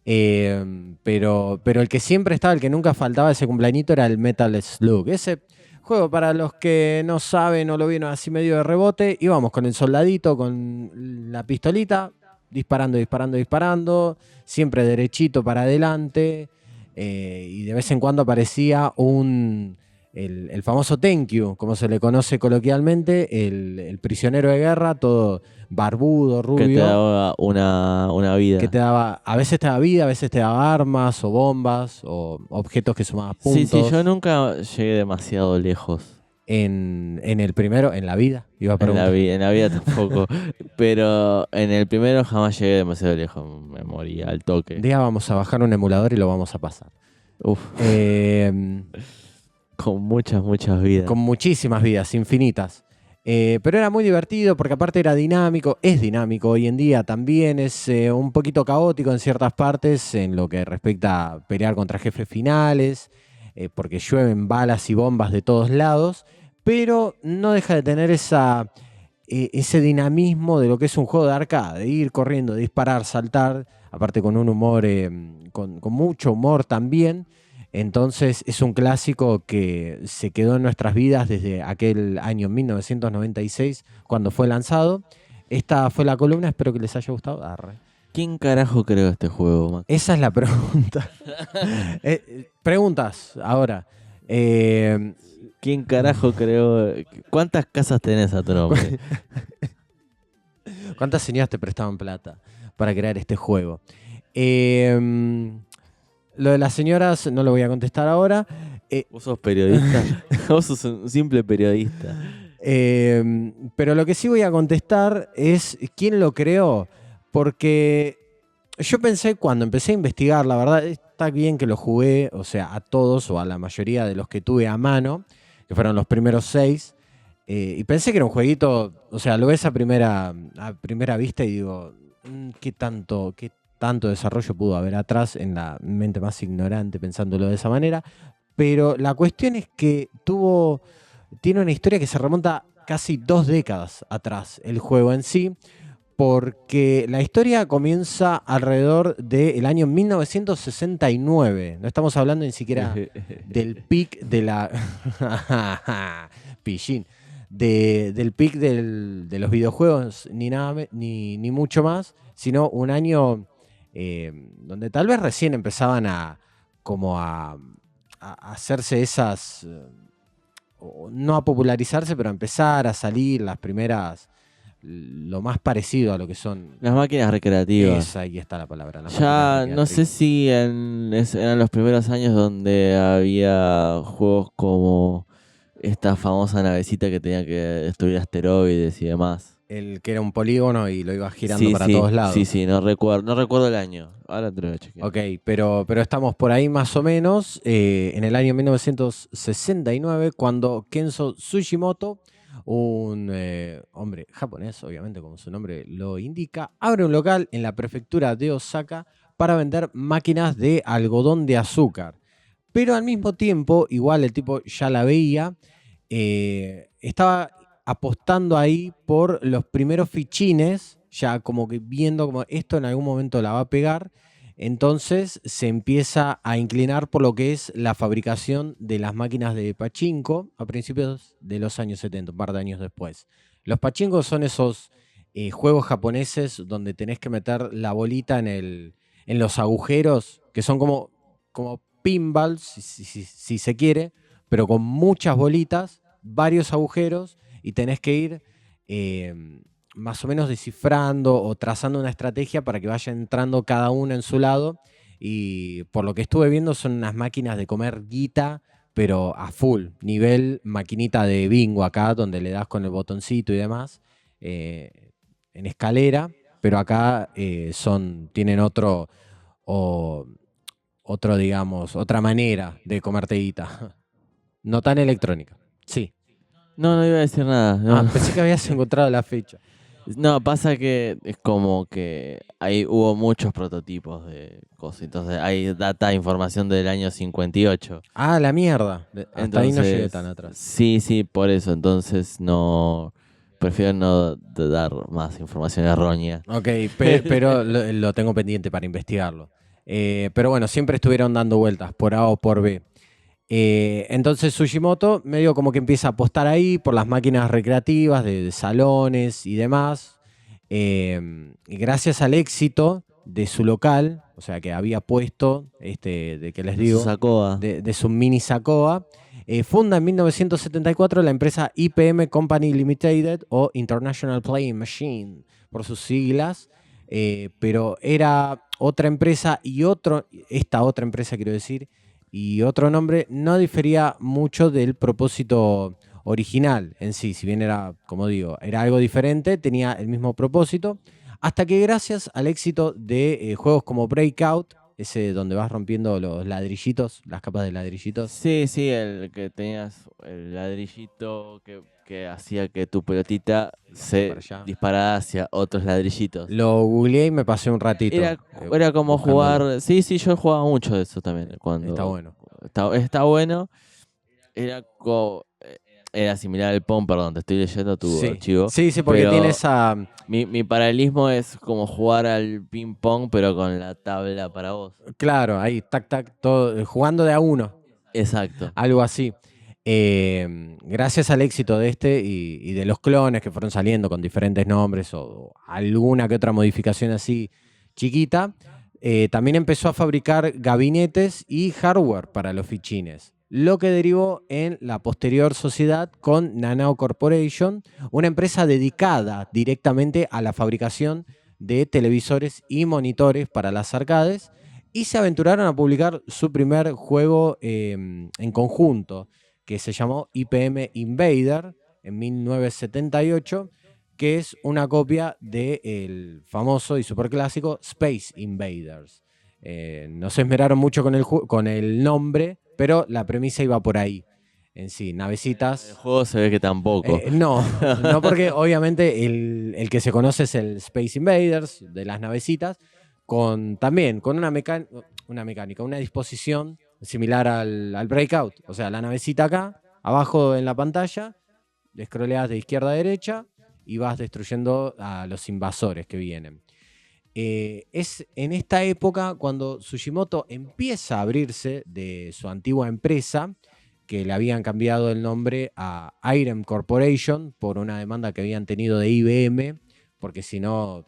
Pero el que siempre estaba, el que nunca faltaba ese cumpleañito era el Metal Slug. Ese juego, para los que no saben o lo vieron así medio de rebote, íbamos con el soldadito, con la pistolita, disparando, siempre derechito para adelante. Y de vez en cuando aparecía el famoso Thank You, como se le conoce coloquialmente, el prisionero de guerra, todo barbudo, rubio. Que te daba una vida. Que te daba, a veces te daba vida, a veces te daba armas o bombas o objetos que sumaban puntos. Sí, yo nunca llegué demasiado lejos. En el primero, en la vida, iba a En preguntar. la vida tampoco. Pero en el primero jamás llegué demasiado lejos. Me morí al toque. Un día vamos a bajar un emulador y lo vamos a pasar. Uf, con muchas vidas. Con muchísimas vidas, infinitas. Pero era muy divertido porque aparte era dinámico, es dinámico hoy en día también, es un poquito caótico en ciertas partes en lo que respecta a pelear contra jefes finales, porque llueven balas y bombas de todos lados, pero no deja de tener ese dinamismo de lo que es un juego de arcade, de ir corriendo, disparar, saltar, aparte con un humor, con mucho humor también. Entonces es un clásico que se quedó en nuestras vidas desde aquel año 1996 cuando fue lanzado. Esta fue la columna, espero que les haya gustado. Arre. ¿Quién carajo creó este juego, Max? Esa es la pregunta. Preguntas ahora. ¿Quién carajo creó? ¿Cuántas casas tenés a tu nombre? ¿Cuántas señoras te prestaban plata para crear este juego? Lo de las señoras no lo voy a contestar ahora. ¿Vos sos periodista? Vos sos un simple periodista. Pero lo que sí voy a contestar es quién lo creó. Porque yo pensé cuando empecé a investigar, la verdad, está bien que lo jugué, o sea, a todos o a la mayoría de los que tuve a mano, que fueron los primeros 6. Y pensé que era un jueguito, o sea, lo ves a primera vista y digo, ¿qué tanto desarrollo pudo haber atrás en la mente más ignorante pensándolo de esa manera? Pero la cuestión es que tiene una historia que se remonta casi 2 décadas atrás, el juego en sí, porque la historia comienza alrededor del año 1969. No estamos hablando ni siquiera del pic de la... Pichín. del peak de los videojuegos, ni nada, ni mucho más, sino un año donde tal vez recién empezaban como a hacerse esas, no a popularizarse, pero a empezar a salir las primeras, lo más parecido a lo que son. Las máquinas recreativas. Ahí está la palabra. las Ya máquinas no sé recreativas. si eran los primeros años donde había juegos como esta famosa navecita que tenía que destruir asteroides y demás. El que era un polígono y lo iba girando Sí, para sí, todos lados. sí, no recuerdo el año. Ahora te lo voy a chequear. Ok, pero estamos por ahí más o menos en el año 1969, cuando Kenzo Tsushimoto, un hombre japonés, obviamente como su nombre lo indica, abre un local en la prefectura de Osaka para vender máquinas de algodón de azúcar. Pero al mismo tiempo, igual el tipo ya la veía, estaba apostando ahí por los primeros fichines, ya como que viendo como esto en algún momento la va a pegar. Entonces se empieza a inclinar por lo que es la fabricación de las máquinas de pachinko a principios de los años 70, un par de años después. Los pachinko son esos juegos japoneses donde tenés que meter la bolita en los agujeros, que son como pinballs, si se quiere, pero con muchas bolitas, varios agujeros, y tenés que ir más o menos descifrando o trazando una estrategia para que vaya entrando cada uno en su lado. Y por lo que estuve viendo son unas máquinas de comer guita, pero a full, nivel maquinita de bingo acá, donde le das con el botoncito y demás, en escalera, pero acá tienen digamos, otra manera de comerte guita. No tan electrónica. Sí. No iba a decir nada. No. Pensé que habías encontrado la fecha. No, pasa que es como que ahí hubo muchos prototipos de cosas. Entonces hay información del año 58. La mierda. Hasta ahí no llegué Entonces, tan atrás. Sí, por eso. Entonces no. Prefiero no dar más información errónea. Ok, pero lo tengo pendiente para investigarlo. Pero bueno, siempre estuvieron dando vueltas por A o por B. Entonces Tsushimoto medio como que empieza a apostar ahí por las máquinas recreativas de salones y demás. Y gracias al éxito de su local, o sea que había puesto, de que les digo, Sacoa. de su mini Sacoa, funda en 1974 la empresa IPM Company Limited o International Playing Machine por sus siglas, pero era otra empresa esta otra empresa quiero decir, y otro nombre no difería mucho del propósito original en sí, si bien era, como digo, era algo diferente, tenía el mismo propósito, hasta que gracias al éxito de juegos como Breakout, ese donde vas rompiendo los ladrillitos, las capas de ladrillitos. Sí, el que tenías el ladrillito que hacía que tu pelotita se Para allá. disparara hacia otros ladrillitos. Lo googleé y me pasé un ratito. Era como buscándolo. jugar. Sí, yo jugaba mucho de eso también. Está bueno. Está bueno. Era similar al Pong, perdón, te estoy leyendo tu archivo. Sí, porque pero tiene esa. Mi paralelismo es como jugar al ping pong, pero con la tabla para vos. Claro, ahí, tac, todo, jugando de a uno. Exacto. Algo así. Gracias al éxito de y de los clones que fueron saliendo con diferentes nombres o alguna que otra modificación así chiquita, también empezó a fabricar gabinetes y hardware para los fichines, lo que derivó en la posterior sociedad con Nanao Corporation, una empresa dedicada directamente a la fabricación de televisores y monitores para las arcades, y se aventuraron a publicar su primer juego en conjunto, que se llamó IPM Invader en 1978, que es una copia del famoso y superclásico Space Invaders. No se esmeraron mucho con el nombre, pero la premisa iba por ahí. En sí, navecitas. El juego se ve que tampoco. No porque obviamente el que se conoce es el Space Invaders, de las navecitas, también con una mecánica, una disposición similar al Breakout. O sea, la navecita acá, abajo en la pantalla, scrolleas de izquierda a derecha y vas destruyendo a los invasores que vienen. Es en esta época cuando Tsushimoto empieza a abrirse de su antigua empresa, que le habían cambiado el nombre a Irem Corporation por una demanda que habían tenido de IBM, porque si no,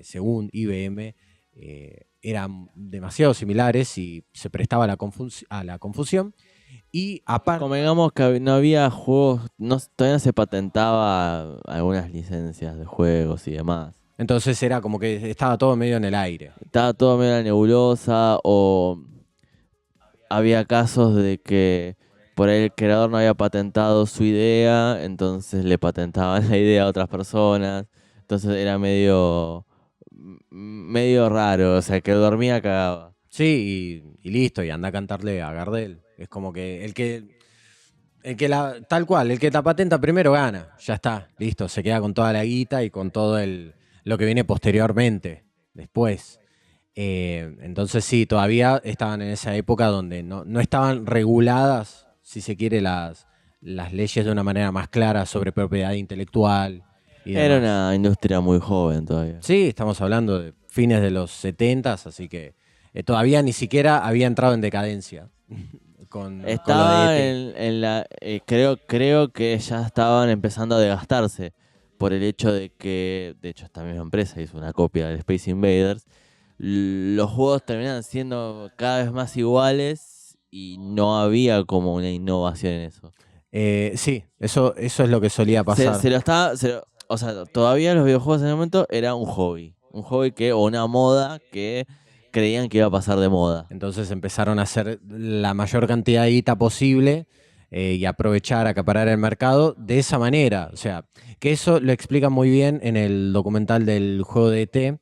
según IBM, eran demasiado similares y se prestaba a la confusión. Y aparte, Convengamos que no había juegos, todavía no se patentaba algunas licencias de juegos y demás. entonces era como que estaba todo medio en el aire. Estaba todo medio en la nebulosa o había casos de que por ahí el creador no había patentado su idea, entonces le patentaban la idea a otras personas. Entonces era medio raro, o sea, que dormía cagaba. Sí, y listo, y anda a cantarle a Gardel. Es como que tal cual, el que la patenta primero gana. Ya está, listo, se queda con toda la guita y con todo lo que viene posteriormente, después. Entonces sí, todavía estaban en esa época donde no estaban reguladas, si se quiere, las leyes de una manera más clara sobre propiedad intelectual y Era demás. una industria muy joven todavía. Sí, estamos hablando de fines de los 70s, así que todavía ni siquiera había entrado en decadencia con lo Estaba de ET. en la. Creo que ya estaban empezando a desgastarse por el hecho de que, de hecho, esta misma empresa hizo una copia del Space Invaders. Los juegos terminan siendo cada vez más iguales y no había como una innovación en eso. Sí, eso es lo que solía pasar. O sea, todavía los videojuegos en el momento era un hobby. Un hobby o una moda que creían que iba a pasar de moda. Entonces empezaron a hacer la mayor cantidad de guita posible y aprovechar, acaparar el mercado de esa manera. O sea, que eso lo explica muy bien en el documental del juego de ET,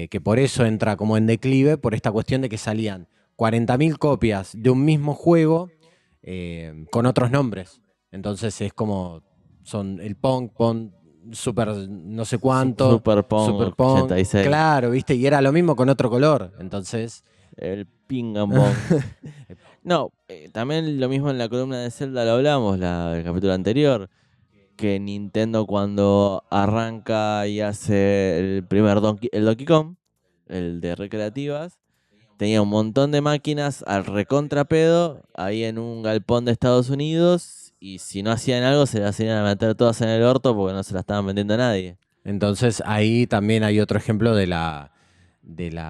que por eso entra como en declive, por esta cuestión de que salían 40.000 copias de un mismo juego con otros nombres. Entonces es como, son el Pong, Super no sé cuánto, Super Pong 86. claro, ¿viste? Y era lo mismo con otro color. Entonces, El ping and pong. No, también lo mismo en la columna de Zelda lo hablamos, el capítulo anterior, que Nintendo cuando arranca y hace el primer el Donkey Kong, el de recreativas, tenía un montón de máquinas al recontrapedo ahí en un galpón de Estados Unidos y si no hacían algo se las iban a meter todas en el orto porque no se las estaban vendiendo a nadie. entonces ahí también hay otro ejemplo de la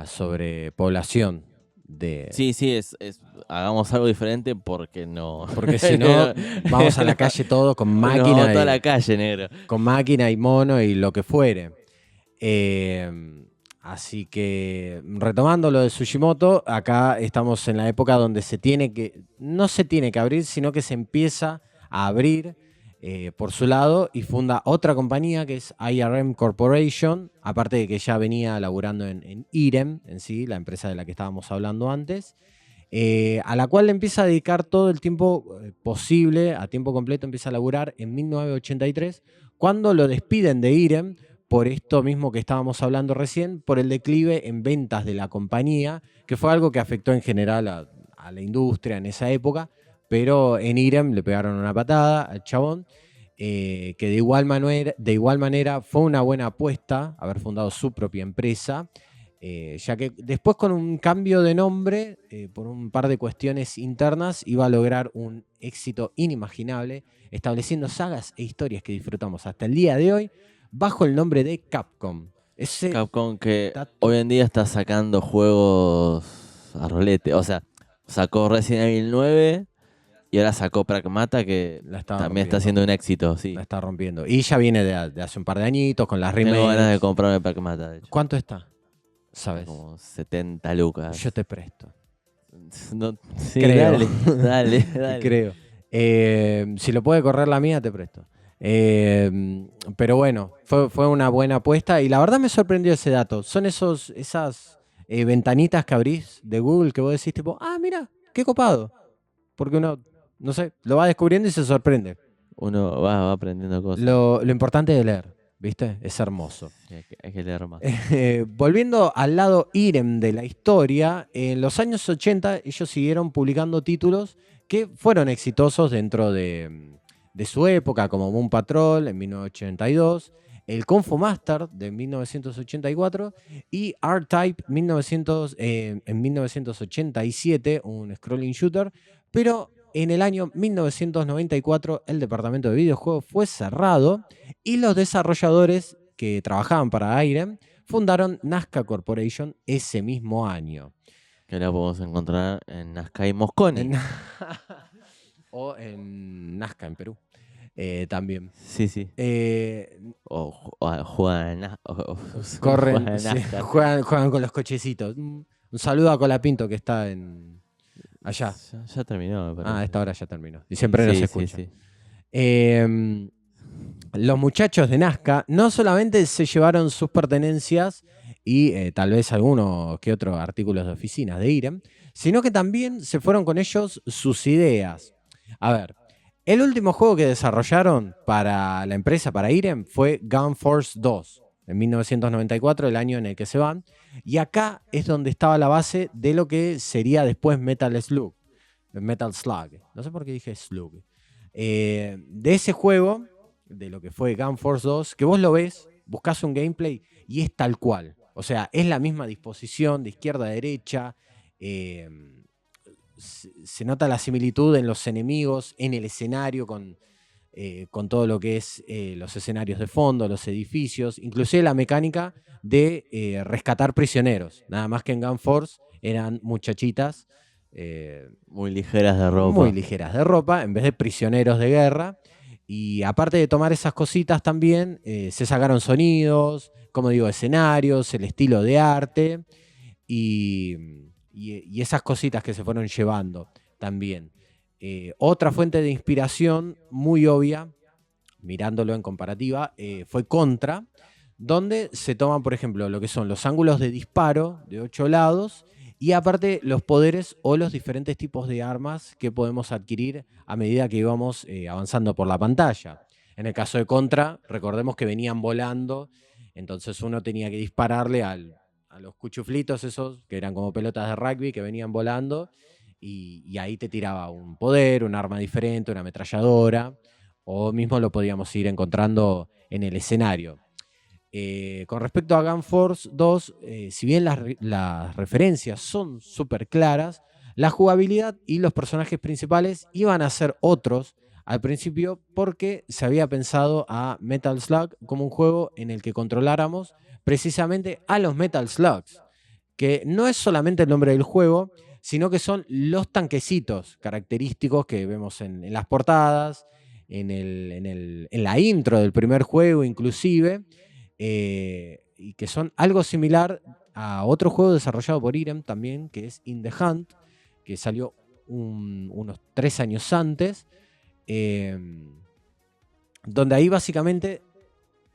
sobrepoblación. Sí, hagamos algo diferente porque no. Porque si no, vamos a la calle todos con Nos máquina, vamos toda la calle, negro. con máquina y mono y lo que fuere. Así que, retomando lo de Tsushimoto, acá estamos en la época donde no se tiene que abrir, sino que se empieza a abrir por su lado y funda otra compañía que es IRM Corporation, aparte de que ya venía laburando en IREM, en sí, la empresa de la que estábamos hablando antes, a la cual le empieza a dedicar todo el tiempo posible, a tiempo completo empieza a laburar en 1983, cuando lo despiden de IREM por esto mismo que estábamos hablando recién, por el declive en ventas de la compañía, que fue algo que afectó en general a la industria en esa época, pero en IREM le pegaron una patada al chabón, que de igual manera fue una buena apuesta haber fundado su propia empresa, ya que después con un cambio de nombre, por un par de cuestiones internas, iba a lograr un éxito inimaginable, estableciendo sagas e historias que disfrutamos hasta el día de hoy, bajo el nombre de Capcom. Capcom que dato- hoy en día está sacando juegos a rolete. O sea, sacó Resident Evil 9 y ahora sacó Pragmata que La está también está rompiendo. haciendo un éxito, sí. La está rompiendo. Y ya viene de hace un par de añitos con las Tengo ganas de remakes. comprarme Pragmata, de hecho. ¿Cuánto está? ¿Sabes? Como 70 lucas. Yo te presto. No, sí, Creo. dale. Creo. Si lo puede correr la mía, te presto. Pero bueno, fue una buena apuesta y la verdad me sorprendió ese dato. Son esas ventanitas que abrís de Google que vos decís tipo, mira, qué copado. Porque uno, no sé, lo va descubriendo y se sorprende. Uno va aprendiendo cosas. Lo importante de leer, ¿viste? Es hermoso. Sí, hay que leer más. Volviendo al lado IREM de la historia, en los años 80 ellos siguieron publicando títulos que fueron exitosos dentro de su época, como Moon Patrol en 1982, el Kung Fu Master de 1984 y R-Type en 1987, un scrolling shooter, pero en el año 1994 el departamento de videojuegos fue cerrado y los desarrolladores que trabajaban para IREM fundaron Nazca Corporation ese mismo año. Que la podemos encontrar en Nazca y Mosconi. En- o en Nazca, en Perú, también. Sí, sí. O juegan Corren, juegan sí, Nazca. juegan con los cochecitos. Un saludo a Colapinto que está allá. Ya terminó, me parece. A esta hora ya terminó. Y siempre nos Sí, escucha. sí. Los muchachos de Nazca no solamente se llevaron sus pertenencias y tal vez algunos que otros artículos de oficinas de IREM, sino que también se fueron con ellos sus ideas. A ver, el último juego que desarrollaron para la empresa, para IREM, fue Gun Force 2, en 1994, el año en el que se van. Y acá es donde estaba la base de lo que sería después Metal Slug. No sé por qué dije Slug. De ese juego, de lo que fue Gun Force 2, que vos lo ves, buscas un gameplay y es tal cual. O sea, es la misma disposición de izquierda a derecha. Se nota la similitud en los enemigos, en el escenario, con todo lo que es los escenarios de fondo, los edificios, inclusive la mecánica de rescatar prisioneros. Nada más que en Gun Force eran muchachitas Muy ligeras de ropa. muy ligeras de ropa, en vez de prisioneros de guerra. Y aparte de tomar esas cositas también, se sacaron sonidos, como digo, escenarios, el estilo de arte y esas cositas que se fueron llevando también. Otra fuente de inspiración muy obvia, mirándolo en comparativa, fue Contra, donde se toman, por ejemplo, lo que son los ángulos de disparo de 8 lados y aparte los poderes o los diferentes tipos de armas que podemos adquirir a medida que íbamos avanzando por la pantalla. En el caso de Contra, recordemos que venían volando, entonces uno tenía que dispararle a los cuchuflitos esos, que eran como pelotas de rugby, que venían volando, y ahí te tiraba un poder, un arma diferente, una ametralladora, o mismo lo podíamos ir encontrando en el escenario. Con respecto a Gun Force 2, si bien las referencias son súper claras, la jugabilidad y los personajes principales iban a ser otros al principio porque se había pensado a Metal Slug como un juego en el que controláramos precisamente a los Metal Slugs, que no es solamente el nombre del juego, sino que son los tanquecitos característicos que vemos en las portadas, en la intro del primer juego inclusive, y que son algo similar a otro juego desarrollado por IREM también, que es In the Hunt, que salió unos 3 años antes, donde ahí básicamente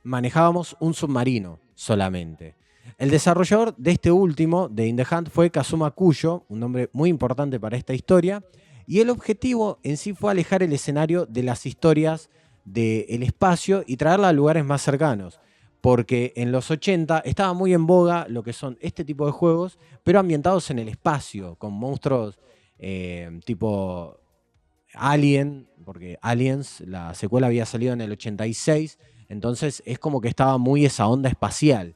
manejábamos un submarino solamente. El desarrollador de este último, de In the Hunt, fue Kazuma Kuyo, un nombre muy importante para esta historia, y el objetivo en sí fue alejar el escenario de las historias del espacio y traerla a lugares más cercanos, porque en los 80 estaba muy en boga lo que son este tipo de juegos, pero ambientados en el espacio, con monstruos tipo Alien, porque Aliens, la secuela había salido en el 86, entonces es como que estaba muy esa onda espacial,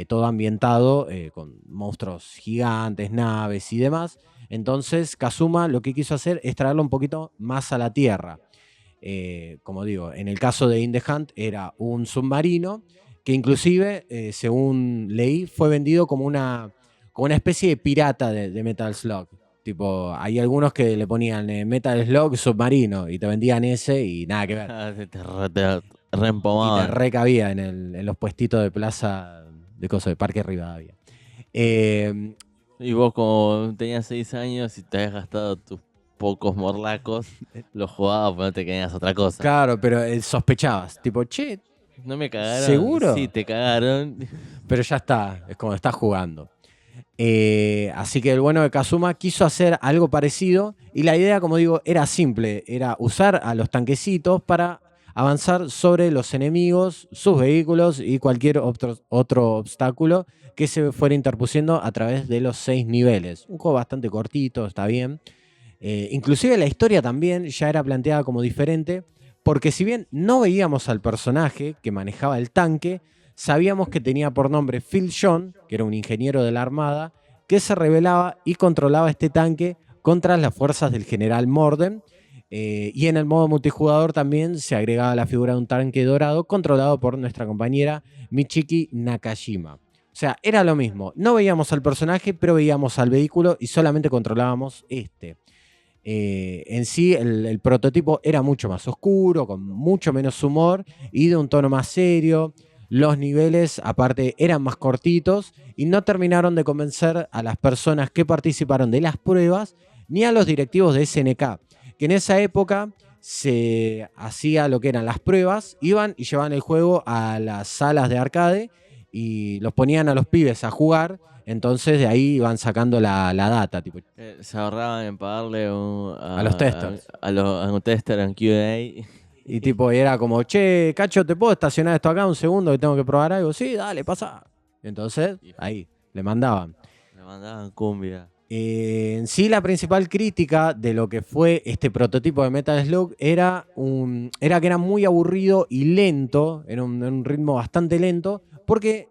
todo ambientado con monstruos gigantes, naves y demás. Entonces Kazuma lo que quiso hacer es traerlo un poquito más a la Tierra. Como digo, en el caso de In the Hunt era un submarino que inclusive, según leí, fue vendido como una especie de pirata de Metal Slug. Tipo, hay algunos que le ponían Metal Slug submarino y te vendían ese y nada que ver. Te Y te reempomaban. recabía en los puestitos de plaza de cosas de Parque Rivadavia. Y vos como tenías 6 años y te habías gastado tus pocos morlacos, los jugabas, pero no te querías otra cosa. Claro, pero sospechabas, tipo, che, ¿No me cagaron? ¿Seguro? Sí, te cagaron. pero ya está, es como estás jugando. Así que el bueno de Kazuma quiso hacer algo parecido y la idea, como digo, era simple, era usar a los tanquecitos para avanzar sobre los enemigos, sus vehículos y cualquier otro obstáculo que se fuera interpusiendo a través de los 6 niveles. Un juego bastante cortito, está bien. Inclusive la historia también ya era planteada como diferente, porque si bien no veíamos al personaje que manejaba el tanque, sabíamos que tenía por nombre Phil John, que era un ingeniero de la Armada, que se rebelaba y controlaba este tanque contra las fuerzas del general Morden, Y en el modo multijugador también se agregaba la figura de un tanque dorado controlado por nuestra compañera Michiki Nakajima. O sea, era lo mismo. No veíamos al personaje, pero veíamos al vehículo y solamente controlábamos este. En sí, el prototipo era mucho más oscuro, con mucho menos humor y de un tono más serio. Los niveles, aparte, eran más cortitos y no terminaron de convencer a las personas que participaron de las pruebas ni a los directivos de SNK, que en esa época se hacía lo que eran las pruebas, iban y llevaban el juego a las salas de arcade y los ponían a los pibes a jugar, entonces de ahí iban sacando la data. Tipo, Se ahorraban en pagarle A los testers. A un tester en QA. y tipo era como, che, Cacho, ¿te puedo estacionar esto acá un segundo que tengo que probar algo? Sí, dale, pasa. Entonces, ahí, le mandaban. Le mandaban cumbia. En sí, la principal crítica de lo que fue este prototipo de Metal Slug era que era muy aburrido y lento, era un ritmo bastante lento, porque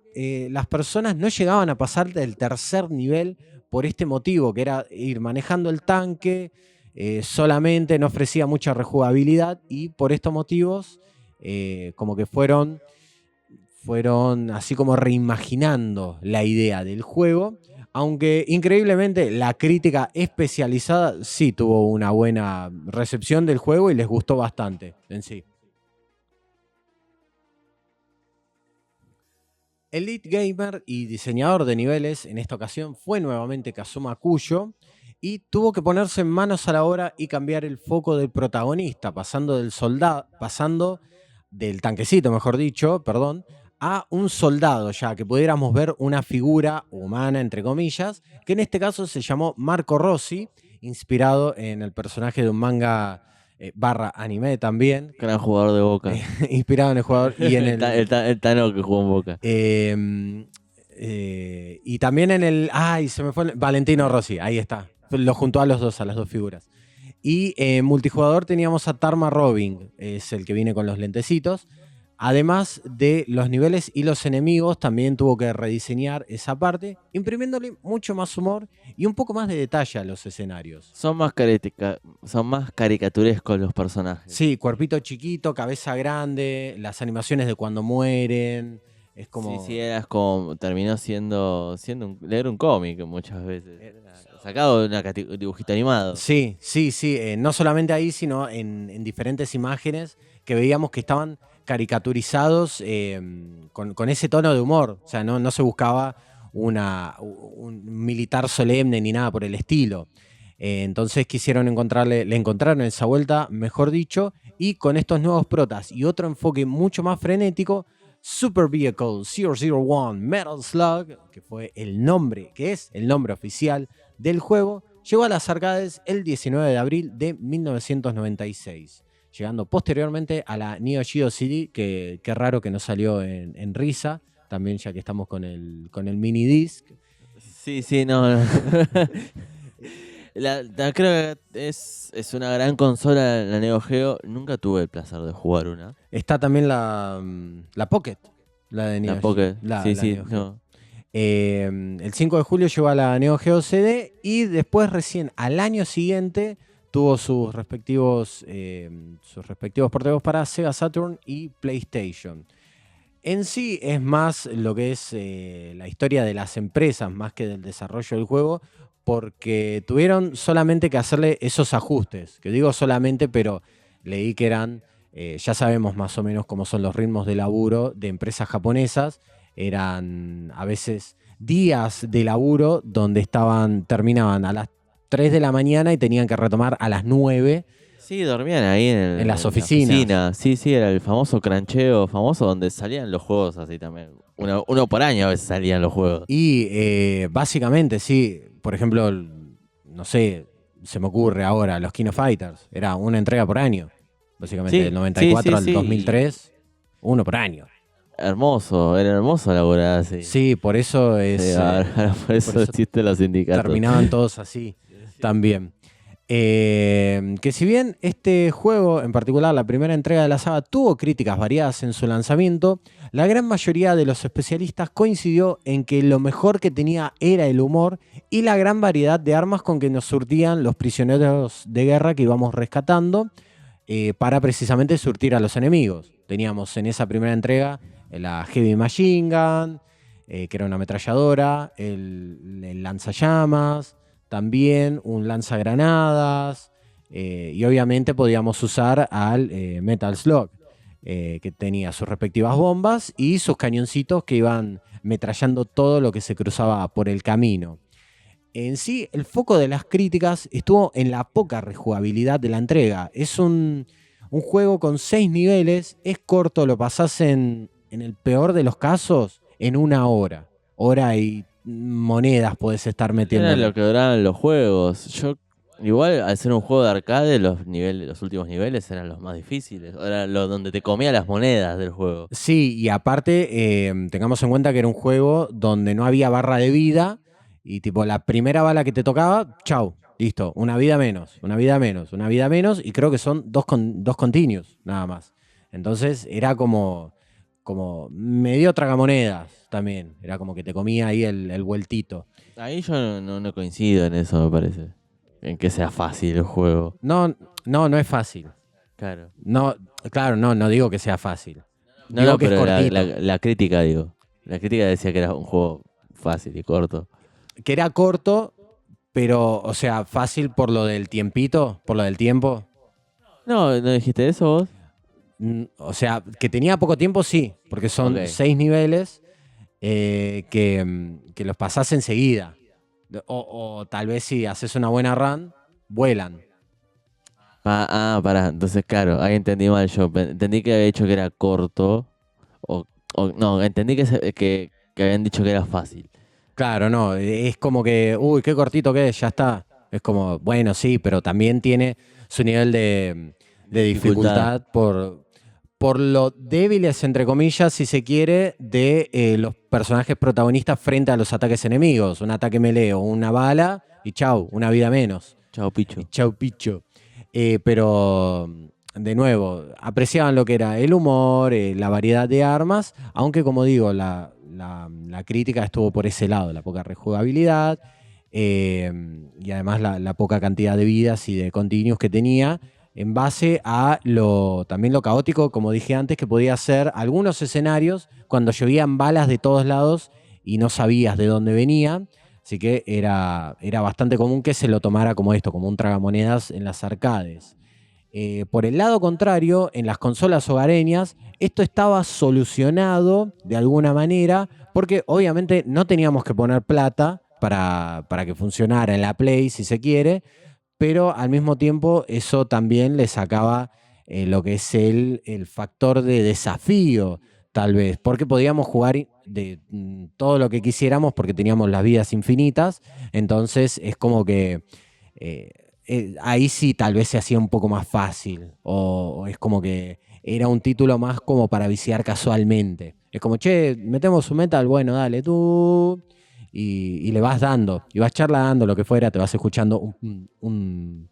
las personas no llegaban a pasar del tercer nivel por este motivo, que era ir manejando el tanque, solamente no ofrecía mucha rejugabilidad y por estos motivos como que fueron así como reimaginando la idea del juego. Aunque increíblemente la crítica especializada sí tuvo una buena recepción del juego y les gustó bastante en sí. El lead gamer y diseñador de niveles en esta ocasión fue nuevamente Kazuma Kuyo y tuvo que ponerse manos a la obra y cambiar el foco del protagonista, pasando del tanquecito, mejor dicho, perdón, a un soldado, ya que pudiéramos ver una figura humana, entre comillas, que en este caso se llamó Marco Rossi, inspirado en el personaje de un manga barra anime también, Gran jugador de Boca. inspirado en el jugador y en El Tano que jugó en Boca. y también en el... ¡Ay! Se me fue Valentino Rossi, ahí está. Lo juntó a los dos, a las dos figuras. Y en multijugador teníamos a Tarma Robin, es el que viene con los lentecitos. Además de los niveles y los enemigos, también tuvo que rediseñar esa parte, imprimiéndole mucho más humor y un poco más de detalle a los escenarios. Son más caricaturescos los personajes. Sí, cuerpito chiquito, cabeza grande, las animaciones de cuando mueren. Es como... Sí, terminó siendo leer un cómic muchas veces. Sacado de un dibujito animado. Sí. No solamente ahí, sino en diferentes imágenes que veíamos que estaban caricaturizados con ese tono de humor. O sea, no se buscaba un militar solemne ni nada por el estilo. Entonces le encontraron esa vuelta, mejor dicho, y con estos nuevos protas y otro enfoque mucho más frenético, Super Vehicle 001 Metal Slug, que es el nombre oficial del juego, llegó a las arcades el 19 de abril de 1996, llegando posteriormente a la Neo Geo CD, que qué raro que no salió en Risa, también ya que estamos con el mini disc. Sí, no. Creo que es una gran consola la Neo Geo. Nunca tuve el placer de jugar una. Está también la Pocket, la de Neo La Pocket. La sí, Neo Geo. no. El 5 de julio llegó a la Neo Geo CD y después recién al año siguiente tuvo sus respectivos porteos para Sega Saturn y PlayStation. En sí es más lo que es la historia de las empresas más que del desarrollo del juego, porque tuvieron solamente que hacerle esos ajustes, que digo solamente, pero leí que eran, ya sabemos más o menos cómo son los ritmos de laburo de empresas japonesas, eran a veces días de laburo donde terminaban a las 3 de la mañana y tenían que retomar a las 9. Sí, dormían ahí en las oficinas. La oficina. Sí, era el famoso crancheo famoso donde salían los juegos así también. Uno por año a veces salían los juegos. Y básicamente, sí, por ejemplo, no sé, se me ocurre ahora, los King of Fighters, era una entrega por año. Básicamente, Sí, del 94 al sí. 2003, uno por año. Era hermoso laburar así. Sí, por eso es... Sí, ahora por eso existen los sindicatos. Terminaban todos así también. Que si bien este juego, en particular la primera entrega de la saga, tuvo críticas variadas en su lanzamiento, la gran mayoría de los especialistas coincidió en que lo mejor que tenía era el humor y la gran variedad de armas con que nos surtían los prisioneros de guerra que íbamos rescatando para precisamente surtir a los enemigos. Teníamos en esa primera entrega la Heavy Machine Gun, que era una ametralladora, el lanzallamas, también un lanzagranadas, y obviamente podíamos usar al Metal Slug, que tenía sus respectivas bombas y sus cañoncitos que iban metrallando todo lo que se cruzaba por el camino. En sí, el foco de las críticas estuvo en la poca rejugabilidad de la entrega. Es un juego con 6 niveles, es corto, lo pasás en el peor de los casos en 1 hora. Hora y monedas podés estar metiendo. Era lo que duraban los juegos. Yo, igual, al ser un juego de arcade, los últimos niveles eran los más difíciles. Era donde te comía las monedas del juego. Sí, y aparte, tengamos en cuenta que era un juego donde no había barra de vida y tipo la primera bala que te tocaba, chau, listo, una vida menos, una vida menos, una vida menos, y creo que son dos continuos, nada más. Entonces era como medio tragamonedas también, era como que te comía ahí el vueltito. Ahí yo no coincido en eso, me parece. En que sea fácil el juego. No es fácil. Claro. No, claro, no digo que sea fácil. No, Digo que es pero cortito. la crítica, digo. La crítica decía que era un juego fácil y corto. Que era corto, pero, o sea, fácil por lo del tiempito, por lo del tiempo. No dijiste eso vos. O sea, que tenía poco tiempo, sí, porque son Ok. 6 niveles que los pasás enseguida. O tal vez si haces una buena run, vuelan. Pará. Entonces, claro, ahí entendí mal yo. Entendí que había dicho que era corto. No, entendí que habían dicho que era fácil. Claro, no, es como que, uy, qué cortito que es, ya está. Es como, bueno, sí, pero también tiene su nivel de dificultad por lo débiles, entre comillas, si se quiere, de los personajes protagonistas frente a los ataques enemigos. Un ataque melee o una bala y chau, una vida menos. Chao, picho. Y chau, picho. Pero, de nuevo, apreciaban lo que era el humor, la variedad de armas, aunque, como digo, la crítica estuvo por ese lado, la poca rejugabilidad y además la poca cantidad de vidas y de continuos que tenía, en base a también lo caótico, como dije antes, que podía ser algunos escenarios cuando llovían balas de todos lados y no sabías de dónde venía. Así que era bastante común que se lo tomara como esto, como un tragamonedas en las arcades. Por el lado contrario, en las consolas hogareñas, esto estaba solucionado de alguna manera, porque obviamente no teníamos que poner plata para que funcionara en la Play, si se quiere, pero al mismo tiempo eso también le sacaba lo que es el factor de desafío, tal vez, porque podíamos jugar de todo lo que quisiéramos porque teníamos las vidas infinitas, entonces es como que ahí sí tal vez se hacía un poco más fácil, o es como que era un título más como para viciar casualmente. Es como, che, metemos un metal, bueno, dale tú. Y le vas dando, y vas charlando, lo que fuera, te vas escuchando un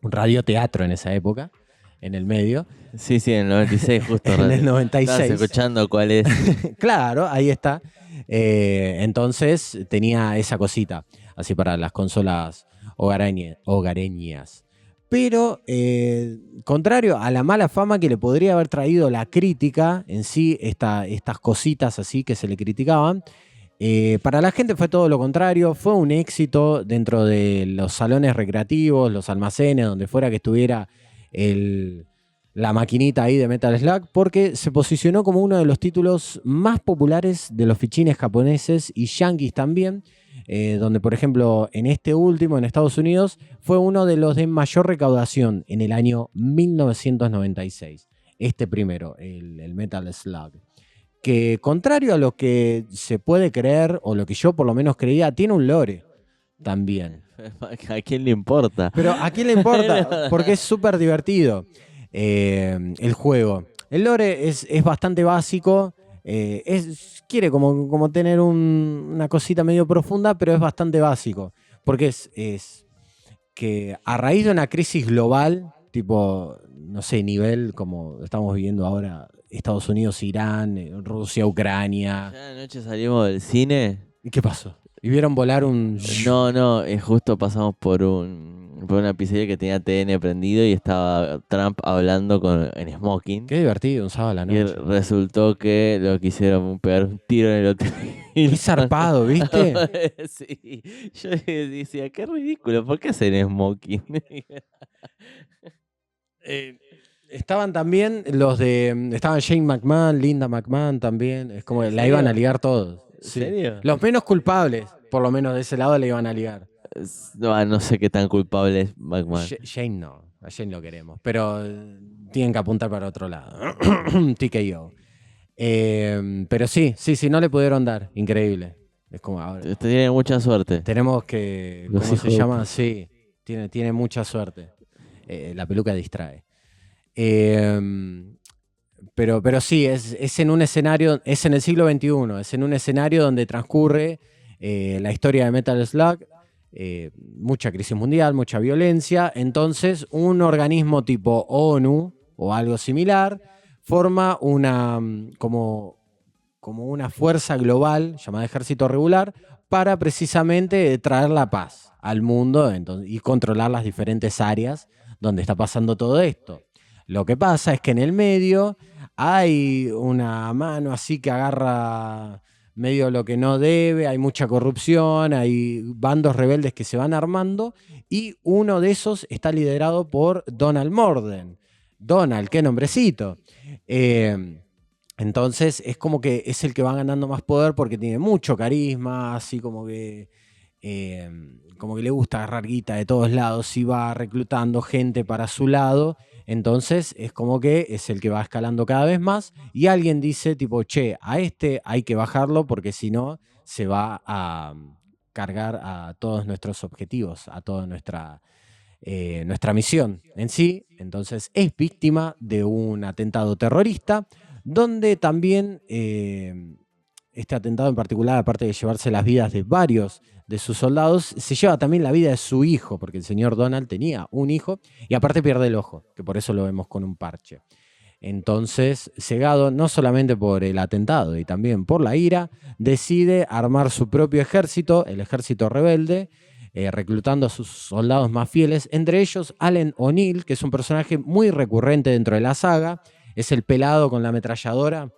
radioteatro en esa época, en el medio. Sí, en el 96 justo. En el 96. Estabas escuchando cuál es. Claro, ahí está. Entonces tenía esa cosita, así para las consolas hogareñas. Pero, contrario a la mala fama que le podría haber traído la crítica en sí, estas cositas así que se le criticaban, para la gente fue todo lo contrario, fue un éxito dentro de los salones recreativos, los almacenes, donde fuera que estuviera la maquinita ahí de Metal Slug, porque se posicionó como uno de los títulos más populares de los fichines japoneses y yanquis también, donde por ejemplo en este último, en Estados Unidos, fue uno de los de mayor recaudación en el año 1996. Este primero, el Metal Slug. Que contrario a lo que se puede creer, o lo que yo por lo menos creía, tiene un lore también. ¿A quién le importa? Pero ¿a quién le importa? Porque es súper divertido el juego. El lore es bastante básico, quiere como tener una cosita medio profunda, pero es bastante básico. Porque que a raíz de una crisis global, tipo, no sé, nivel como estamos viviendo ahora, Estados Unidos, Irán, Rusia, Ucrania. Ya anoche salimos del cine. ¿Y qué pasó? ¿Y vieron volar un... No, justo pasamos por una pizzería que tenía TN prendido y estaba Trump hablando en smoking. Qué divertido, un sábado a la Y noche. resultó que lo quisieron pegar un tiro en el hotel. Qué zarpado, ¿viste? Sí, yo decía, qué ridículo, ¿por qué hacen smoking? Estaban también los de... Estaban Shane McMahon, Linda McMahon también. Es como ¿En la iban a serio? ligar todos. ¿En Sí. serio? Los menos culpables, por lo menos de ese lado, le iban a ligar. No sé qué tan culpable es McMahon. Shane no, a Shane lo queremos, pero tienen que apuntar para otro lado. TKO. Pero sí, no le pudieron dar. Increíble. Es como ahora. Tiene mucha suerte. Tenemos que. Los ¿Cómo hijos se de llama? puta. Sí, tiene mucha suerte. La peluca distrae. Pero sí, es en un escenario, es en el siglo XXI, es en un escenario donde transcurre la historia de Metal Slug, mucha crisis mundial, mucha violencia. Entonces, un organismo tipo ONU o algo similar forma como una fuerza global llamada Ejército Regular para precisamente traer la paz al mundo y controlar las diferentes áreas donde está pasando todo esto. Lo que pasa es que en el medio hay una mano así que agarra medio lo que no debe, hay mucha corrupción, hay bandos rebeldes que se van armando y uno de esos está liderado por Donald Morden. Donald, qué nombrecito. Entonces es como que es el que va ganando más poder porque tiene mucho carisma, así como que le gusta agarrar guita de todos lados y va reclutando gente para su lado. Entonces es como que es el que va escalando cada vez más y alguien dice tipo, che, a este hay que bajarlo porque si no se va a cargar a todos nuestros objetivos, a toda nuestra misión en sí. Entonces es víctima de un atentado terrorista donde también este atentado en particular, aparte de llevarse las vidas de varios de sus soldados, se lleva también la vida de su hijo, porque el señor Donald tenía un hijo y aparte pierde el ojo, que por eso lo vemos con un parche. Entonces, cegado no solamente por el atentado y también por la ira, decide armar su propio ejército, el ejército rebelde, reclutando a sus soldados más fieles, entre ellos Allen O'Neill, que es un personaje muy recurrente dentro de la saga, es el pelado con la ametralladora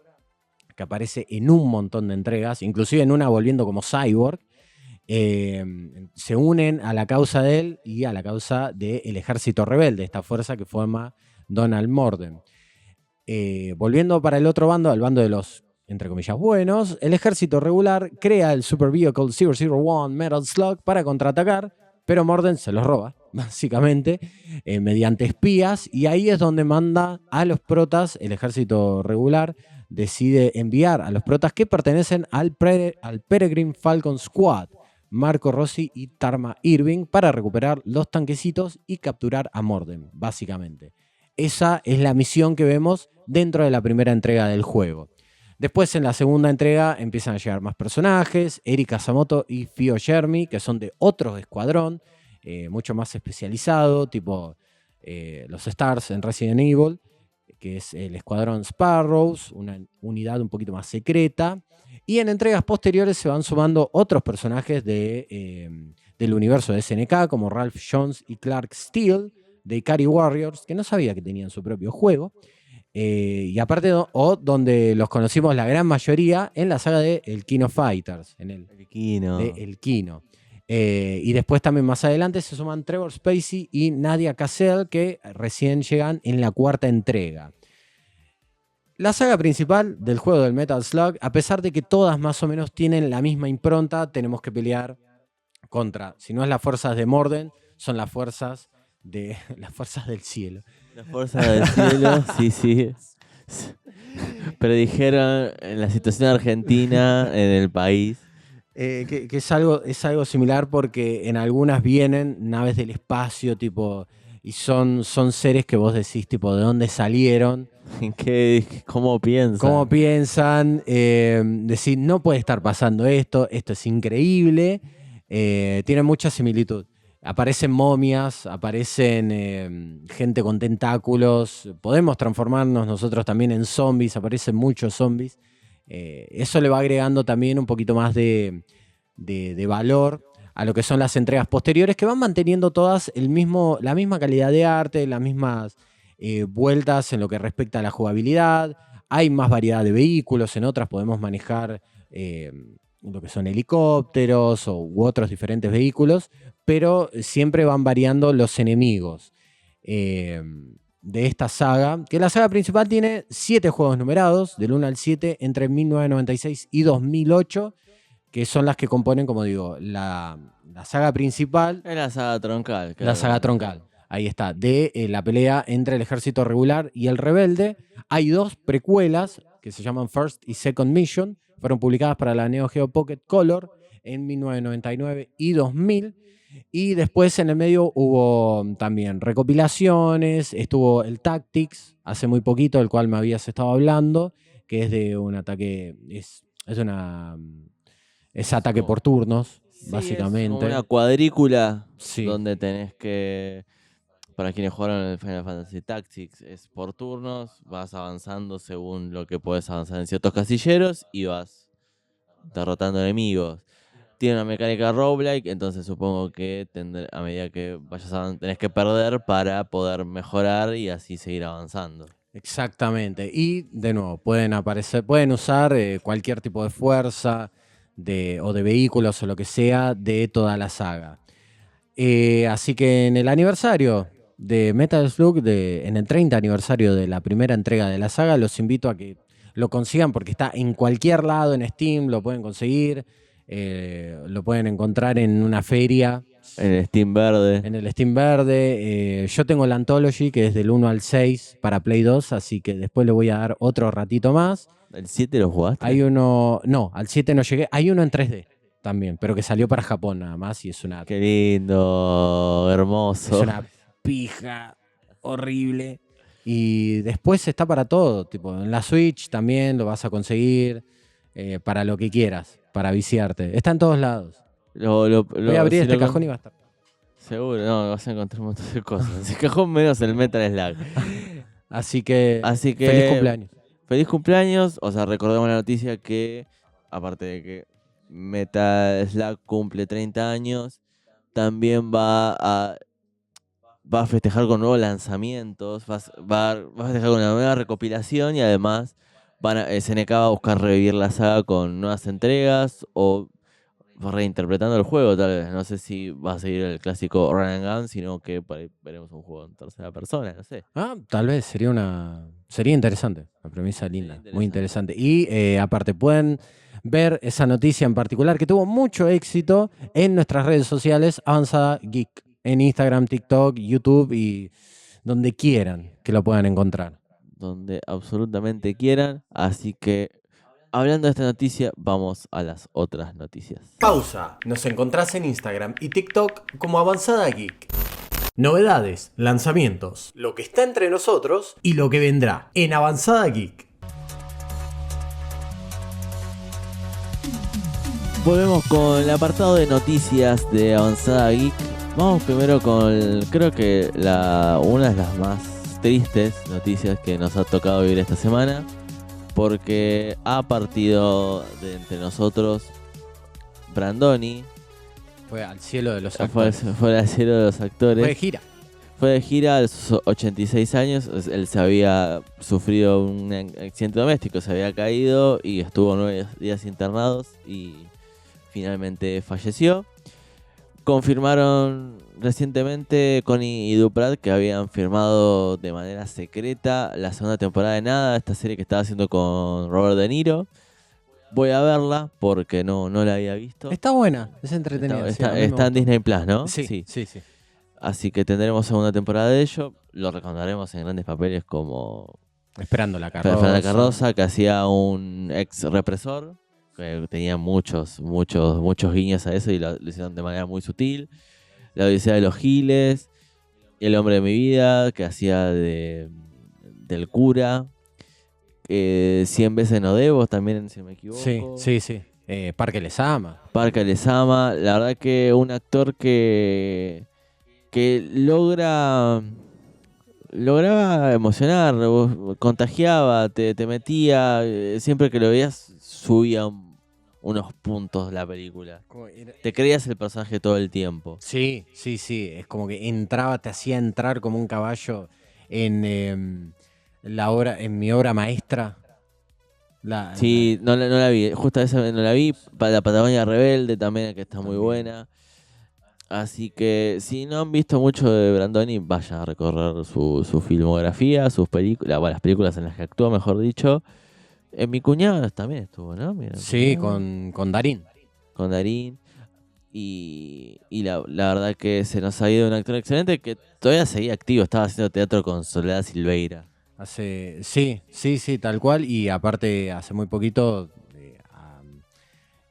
que aparece en un montón de entregas, inclusive en una volviendo como Cyborg. Se unen a la causa de él y a la causa del ejército rebelde, esta fuerza que forma Donald Morden. Volviendo para el otro bando, al bando de los, entre comillas, buenos, el ejército regular crea el Super Vehicle 001 Metal Slug para contraatacar, pero Morden se los roba, básicamente, mediante espías, y ahí es donde manda a los protas, el ejército regular decide enviar a los protas que pertenecen al Peregrine Falcon Squad, Marco Rossi y Tarma Irving, para recuperar los tanquecitos y capturar a Morden, básicamente. Esa es la misión que vemos dentro de la primera entrega del juego. Después, en la segunda entrega, empiezan a llegar más personajes, Erika Samoto y Fio Jeremy, que son de otro escuadrón, mucho más especializado, tipo los Stars en Resident Evil, que es el escuadrón Sparrows, una unidad un poquito más secreta. Y en entregas posteriores se van sumando otros personajes del universo de SNK, como Ralph Jones y Clark Steele, de Ikari Warriors, que no sabía que tenían su propio juego. Y aparte, donde los conocimos la gran mayoría en la saga de El Kino Fighters, en el Kino. de El Kino. Y después también más adelante se suman Trevor Spacey y Nadia Cassell, que recién llegan en la cuarta entrega. La saga principal del juego del Metal Slug, a pesar de que todas más o menos tienen la misma impronta, tenemos que pelear contra, si no es las fuerzas de Morden, son las fuerzas del cielo. La fuerza del cielo, sí. Pero dijeron en la situación argentina, en el país. Que es algo similar porque en algunas vienen naves del espacio, tipo, y son seres que vos decís, tipo, ¿de dónde salieron? ¿Cómo piensan? ¿Cómo piensan? Decir, no puede estar pasando esto es increíble. Tiene mucha similitud. Aparecen momias, aparecen gente con tentáculos, podemos transformarnos nosotros también en zombies, aparecen muchos zombies. Eso le va agregando también un poquito más de valor a lo que son las entregas posteriores, que van manteniendo todas la misma calidad de arte, las mismas vueltas en lo que respecta a la jugabilidad. Hay más variedad de vehículos, en otras podemos manejar lo que son helicópteros u otros diferentes vehículos, pero siempre van variando los enemigos de esta saga, que la saga principal tiene 7 juegos numerados, del 1 al 7, entre 1996 y 2008, que son las que componen, como digo, la saga principal. Es la saga troncal. La saga troncal. Ahí está, de la pelea entre el ejército regular y el rebelde. Hay 2 precuelas que se llaman First y Second Mission. Fueron publicadas para la Neo Geo Pocket Color en 1999 y 2000. Y después en el medio hubo también recopilaciones. Estuvo el Tactics hace muy poquito, del cual me habías estado hablando, que es de un ataque. Es ataque por turnos, Sí, básicamente. es como una cuadrícula Sí. donde tenés que, para quienes jugaron el Final Fantasy Tactics, es por turnos, vas avanzando según lo que puedes avanzar en ciertos casilleros y vas derrotando enemigos. Tiene una mecánica roguelike, entonces supongo que a medida que vayas avanzando tenés que perder para poder mejorar y así seguir avanzando. Exactamente. Y de nuevo, pueden usar cualquier tipo de fuerza o de vehículos o lo que sea de toda la saga. Así que en el aniversario de Metal Slug, en el 30 aniversario de la primera entrega de la saga, los invito a que lo consigan porque está en cualquier lado en Steam, lo pueden conseguir, lo pueden encontrar en una feria. En el Steam verde. En el Steam verde. Yo tengo la Anthology, que es del 1 al 6 para Play 2, así que después le voy a dar otro ratito más. ¿El 7 lo jugaste? Hay uno. No, al 7 no llegué. Hay uno en 3D también, pero que salió para Japón nada más y es una. Qué lindo, hermoso. Es una pija horrible. Y después está para todo. Tipo, en la Switch también lo vas a conseguir. Para lo que quieras, para viciarte. Está en todos lados. Voy a abrir si este lo cajón y va a estar. Seguro, no, vas a encontrar un montón de cosas. Ese cajón menos el Metal Slug. Así que Feliz cumpleaños. Feliz cumpleaños. O sea, recordemos la noticia que, aparte de que Metal Slug cumple 30 años, también va a festejar con nuevos lanzamientos, va a festejar con una nueva recopilación y además SNK va a buscar revivir la saga con nuevas entregas o reinterpretando el juego, tal vez. No sé si va a seguir el clásico Run and Gun, sino que por ahí veremos un juego en tercera persona, no sé. Tal vez sería interesante, una premisa linda, muy interesante. Y aparte pueden ver esa noticia en particular que tuvo mucho éxito en nuestras redes sociales, Avanzada Geek, en Instagram, TikTok, YouTube y donde quieran que lo puedan encontrar. Donde absolutamente quieran, así que hablando de esta noticia, vamos a las otras noticias. Pausa. Nos encontrás en Instagram y TikTok como Avanzada Geek. Novedades, lanzamientos, lo que está entre nosotros y lo que vendrá en Avanzada Geek. Volvemos con el apartado de noticias de Avanzada Geek. Vamos primero con, creo que una de las más tristes noticias que nos ha tocado vivir esta semana, porque ha partido de entre nosotros Brandoni. Fue al cielo de los actores. Fue al cielo de los actores. Fue de gira. Fue de gira a sus 86 años. Él se había sufrido un accidente doméstico, se había caído y estuvo 9 días internados y finalmente falleció. Confirmaron recientemente Connie y Duprat que habían firmado de manera secreta la segunda temporada de Nada, esta serie que estaba haciendo con Robert De Niro. Voy a verla porque no la había visto. Está buena, es entretenida. Está en Disney Plus, ¿no? Sí. Así que tendremos segunda temporada de ello. Lo recordaremos en grandes papeles como Esperando la carroza. Fernanda Carroza, que hacía un ex represor, que tenía muchos guiños a eso y lo hicieron de manera muy sutil. La Odisea de los Giles, El hombre de mi vida, que hacía del cura. 100 veces no debo, también, si no me equivoco. Sí. Parque les ama. Parker les ama. La verdad que un actor que lograba emocionar, contagiaba, te metía, siempre que lo veías subía unos puntos la película. Te creías el personaje todo el tiempo. Sí, sí, sí. Es como que entraba, te hacía entrar como un caballo en en mi obra maestra. Sí, no la vi, justo esa no la vi, para la Patagonia Rebelde también, que está muy También. buena. Así que si no han visto mucho de Brandoni, vayan a recorrer su filmografía, sus películas, bueno, las películas en las que actúa, mejor dicho. En Mi Cuñado también estuvo, ¿no? Mira, Mi Sí, Cuñado, con Darín. con Darín. Y la verdad que se nos ha ido un actor excelente que todavía seguía activo, estaba haciendo teatro con Soledad Silveira. Sí, sí, sí, tal cual. Y aparte, hace muy poquito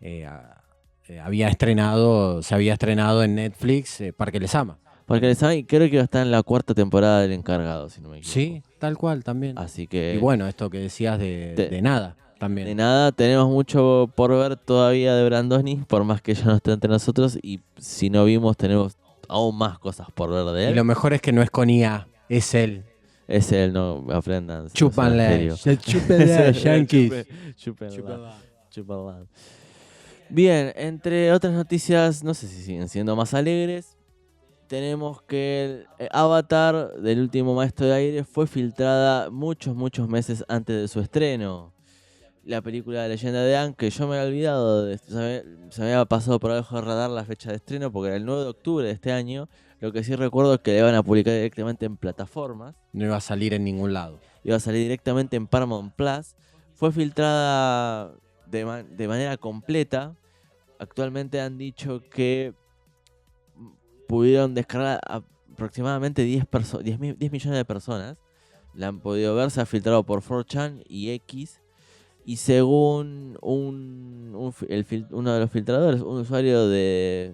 eh, a- se había estrenado en Netflix Parque les ama. Porque les saben, creo que va a estar en la 4ª temporada del Encargado, si no me equivoco. Sí, tal cual también. Así Y que bueno, esto que decías te- de nada de también. nada, tenemos mucho por ver todavía de Brandoni, por más que ya no esté entre nosotros. Y si no vimos, tenemos aún más cosas por ver de Y lo él. mejor es que no es con IA, es él. Es él, no aprendan. a ser Chúpanle, serio. chúpenle, yankees. Chúpenla, chúpenla. Bien, entre otras noticias, no sé si siguen siendo más alegres, tenemos que el Avatar del último Maestro de Aire fue filtrada muchos meses antes de su estreno. La película de Leyenda de Aang, que yo me había olvidado, se me había pasado por abajo de radar la fecha de estreno porque era el 9 de octubre de este año. Lo que sí recuerdo es que le iban a publicar directamente en plataformas, No iba a salir en ningún lado. iba a salir directamente en Paramount Plus. Fue filtrada de manera completa. Actualmente han dicho que pudieron descargar aproximadamente 10 millones de personas. La han podido ver, se ha filtrado por 4chan y X. Y según uno de los filtradores, un usuario de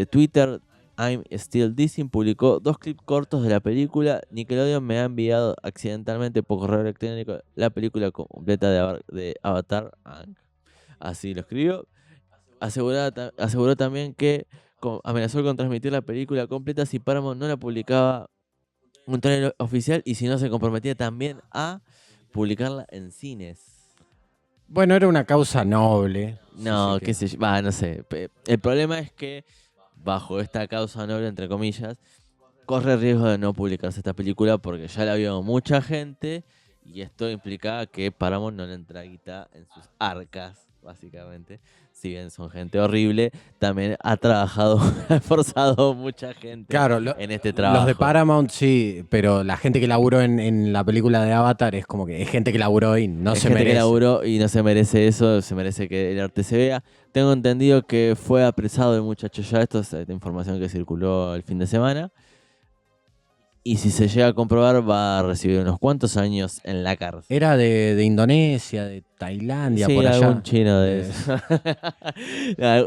Twitter, I'm Still Dissing, publicó 2 clips cortos de la película. Nickelodeon me ha enviado accidentalmente por correo electrónico la película completa de Avatar Aang. Así lo escribió. Aseguró también que amenazó con transmitir la película completa si Paramount no la publicaba un trailer oficial y si no se comprometía también a publicarla en cines. Bueno, era una causa noble. si se No, qué quiere. sé yo, no sé. El problema es que bajo esta causa noble, entre comillas, corre riesgo de no publicarse esta película porque ya la vio mucha gente y esto implica que Paramount no le entra guita en sus arcas, básicamente. Si bien son gente horrible, también ha trabajado, ha esforzado mucha gente Claro, en este los de trabajo. Paramount sí, pero la gente que laburó en la película de Avatar es como que es gente que laburó y no Es se gente que merece. laburó y no se merece eso, se merece que el arte se vea. Tengo entendido que fue apresado el muchacho ya, esto es información que circuló el fin de semana. Y si se llega a comprobar, va a recibir unos cuantos años en la cárcel. Era de Indonesia, de Tailandia, Sí, por allá. algún chino de eso.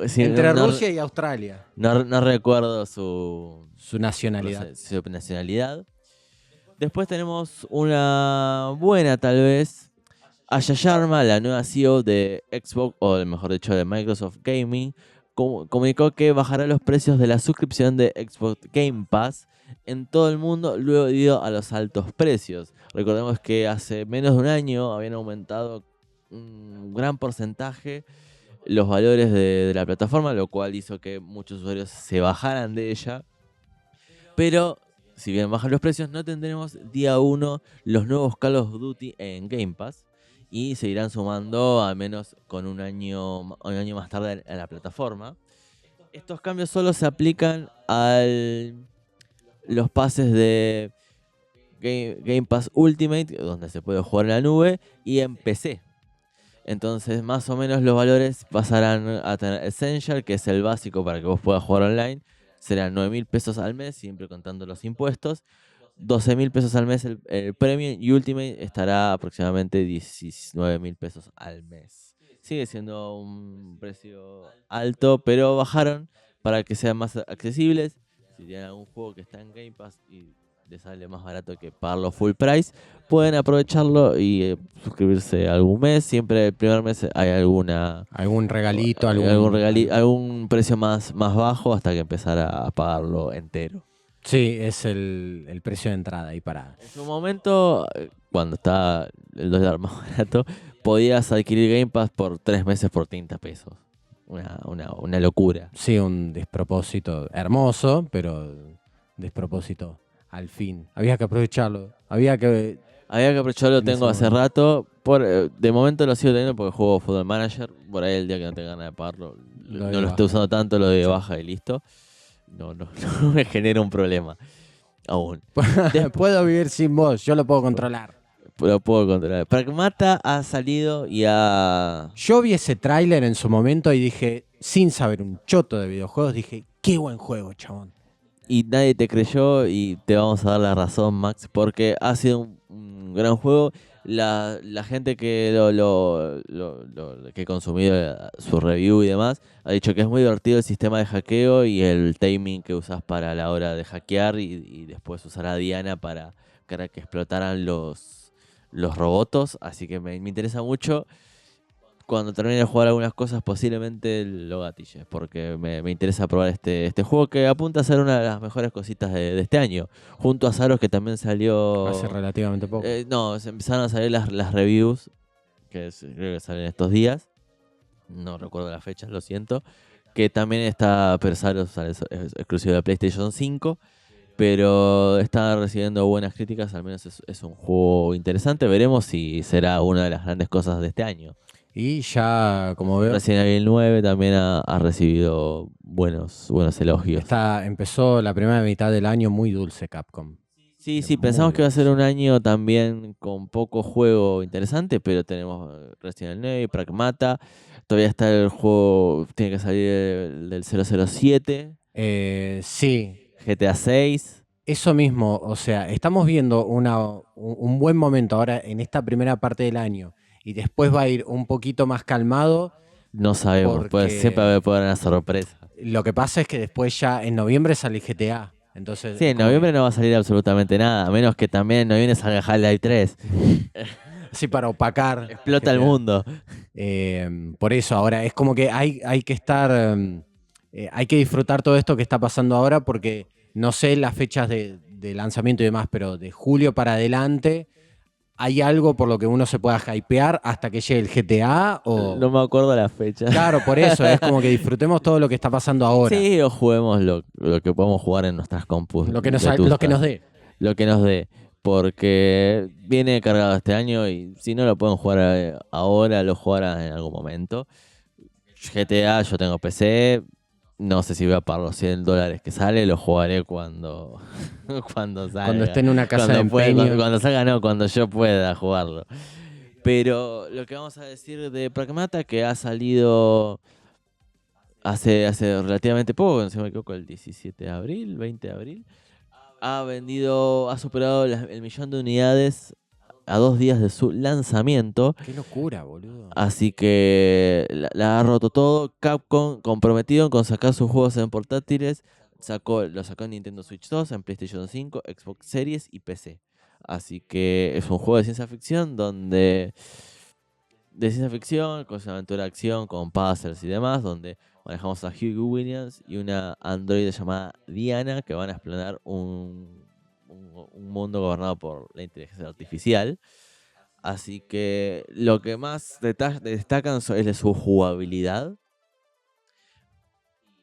Sí, Entre no, Rusia y Australia. no recuerdo su Su nacionalidad. su nacionalidad. Después tenemos una buena, tal vez. Aya Sharma, la nueva CEO de Xbox, o mejor dicho, de Microsoft Gaming, comunicó que bajará los precios de la suscripción de Xbox Game Pass en todo el mundo luego debido a los altos precios. Recordemos que hace menos de un año habían aumentado un gran porcentaje los valores de la plataforma, lo cual hizo que muchos usuarios se bajaran de ella. Pero, si bien bajan los precios, no tendremos día 1 los nuevos Call of Duty en Game Pass. Y seguirán sumando al menos con un año más tarde a la plataforma. Estos cambios solo se aplican a los pases de Game Pass Ultimate, donde se puede jugar en la nube, y en PC. Entonces, más o menos los valores pasarán a tener Essential, que es el básico para que vos puedas jugar online. Serán 9.000 pesos al mes, siempre contando los impuestos. 12.000 pesos al mes el Premium y Ultimate estará aproximadamente 19.000 pesos al mes. Sigue siendo un precio alto, pero bajaron para que sean más accesibles. Si tienen algún juego que está en Game Pass y les sale más barato que pagarlo full price, pueden aprovecharlo y suscribirse algún mes. Siempre el primer mes hay Algún regalito, algún precio más bajo hasta que empezar a pagarlo entero. Sí, es el precio de entrada ahí para... En su momento, cuando estaba el dólar más barato, podías adquirir Game Pass por 3 meses por 30 pesos. Una locura. Sí, un despropósito hermoso, pero despropósito al fin. Había que aprovecharlo. Había que... Yo lo En tengo ese hace rato. De momento lo sigo teniendo porque juego Football Manager. Por ahí el día que no tenga ganas de pagarlo, Lo no de lo esté baja. usando tanto, lo de baja y listo. No me genera un problema. Aún. Puedo vivir sin vos, yo lo puedo controlar. Lo puedo controlar. Pragmata ha salido y ha... Yo vi ese tráiler en su momento y dije, sin saber un choto de videojuegos, dije, qué buen juego, chabón. Y nadie te creyó y te vamos a dar la razón, Max, porque ha sido un gran juego. La gente que que ha consumido su review y demás ha dicho que es muy divertido el sistema de hackeo y el timing que usas para la hora de hackear y después usar a Diana para que explotaran los robots. Así que me interesa mucho. Cuando termine de jugar algunas cosas posiblemente lo gatille, porque me interesa probar este juego que apunta a ser una de las mejores cositas de este año, junto a Saros que también salió... Hace relativamente poco. no, se empezaron a salir las reviews, creo que salen estos días, no recuerdo la fecha, lo siento, que también está, pero Saros sale, es exclusivo de PlayStation 5, pero está recibiendo buenas críticas, al menos es un juego interesante, veremos si será una de las grandes cosas de este año. Y ya, como veo, Resident Evil 9 también ha recibido buenos elogios. empezó la primera mitad del año muy dulce Capcom. Sí, muy pensamos que va a ser dulce. un año también con poco juego interesante, pero tenemos Resident Evil 9, Pragmata, todavía está el juego, tiene que salir del 007, Sí, GTA 6. eso mismo, o sea, estamos viendo un buen momento ahora en esta primera parte del año y después va a ir un poquito más calmado. No sabemos, Porque- pues siempre va a haber una sorpresa. Lo que pasa es que después ya en noviembre sale GTA. Entonces, Sí, en noviembre no va a salir absolutamente nada, a menos que también en noviembre salga Half-Life 3. sí, para opacar. Explota el GTA. mundo. Por eso ahora es como que hay que estar, hay que disfrutar todo esto que está pasando ahora porque no sé las fechas de lanzamiento y demás, pero de julio para adelante hay algo por lo que uno se pueda hypear hasta que llegue el GTA o... No me acuerdo la fecha. Claro, por eso es como que disfrutemos todo lo que está pasando ahora. Sí, o juguemos lo que podemos jugar en nuestras compus. Lo que nos vetustas. dé. Lo que nos dé. Porque viene cargado este año y si no lo pueden jugar ahora, lo jugarán en algún momento. GTA, yo tengo PC. No sé si voy a pagar los $100 que sale, lo jugaré cuando salga. Cuando esté en una casa de empeño. Cuando salga, no, cuando yo pueda jugarlo. Pero lo que vamos a decir de Pragmata, que ha salido hace relativamente poco, si no me equivoco, el 17 de abril, 20 de abril, ha superado el 1.000.000 de unidades a 2 días de su lanzamiento. Qué locura, boludo. Así que la ha roto todo. Capcom comprometido con sacar sus juegos en portátiles. Lo sacó en Nintendo Switch 2, en PlayStation 5, Xbox Series y PC. Así que es un juego de ciencia ficción de ciencia ficción, con aventura de acción, con puzzles y demás, donde manejamos a Hugo Williams y una androide llamada Diana que van a explorar un mundo gobernado por la inteligencia artificial. Así que lo que más destacan es su jugabilidad.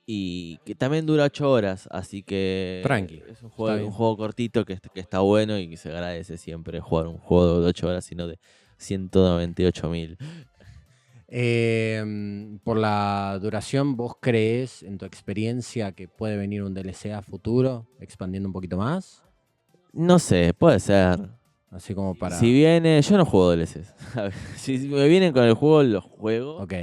Y que también dura 8 horas, así que Tranqui, es un está bien. juego cortito que está bueno y que se agradece siempre jugar un juego de 8 horas, sino de 198.000. Por la duración, ¿vos crees en tu experiencia que puede venir un DLC a futuro, expandiendo un poquito más? No sé, puede ser. Así como para... Si viene, yo no juego DLCs. A ver, si me vienen con el juego, los juego. Ok.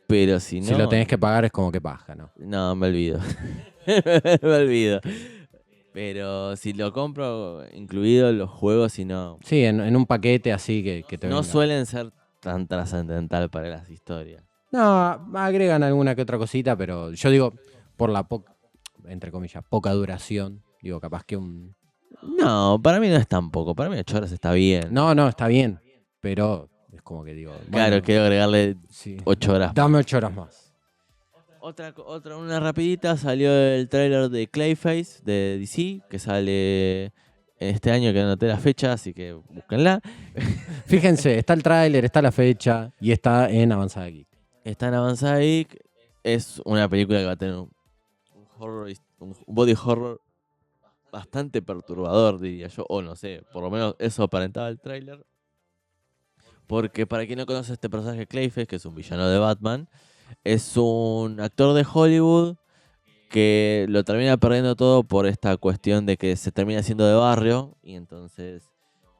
Pero si no. Si lo tenés que pagar es como que paja, ¿no? No, me olvido. Me olvido. Pero si lo compro incluido los juegos, si no. Sí, en un paquete así que te No venga. suelen ser tan trascendental para las historias. No, agregan alguna que otra cosita, pero yo digo, por la entre comillas, poca duración, digo, capaz que un No, para mí no es tan poco. Para mí 8 horas está bien. No, está bien. Pero es como que digo. Claro, bueno, quiero agregarle sí. 8 horas. Dame 8 horas más. Una rapidita, salió el tráiler de Clayface de DC, que sale en este año, que no anoté la fecha, así que búsquenla. Fíjense, está el tráiler, está la fecha y está en Avanzada Geek. Está en Avanzada Geek. Es una película que va a tener un body horror bastante perturbador, diría yo. O no sé, por lo menos eso aparentaba el tráiler. Porque para quien no conoce este personaje Clayface, que es un villano de Batman, es un actor de Hollywood que lo termina perdiendo todo por esta cuestión de que se termina siendo de barrio y entonces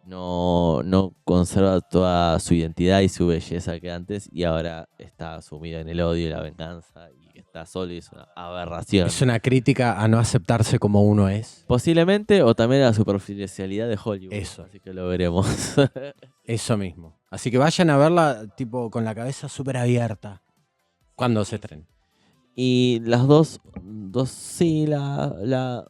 no conserva toda su identidad y su belleza que antes, y ahora está sumido en el odio y la venganza y está solo y es una aberración. Es una crítica a no aceptarse como uno es. Posiblemente, o también a la superficialidad de Hollywood. Eso. Así que lo veremos. Eso mismo. Así que vayan a verla tipo con la cabeza súper abierta cuando se estrene. Y las dos sí, la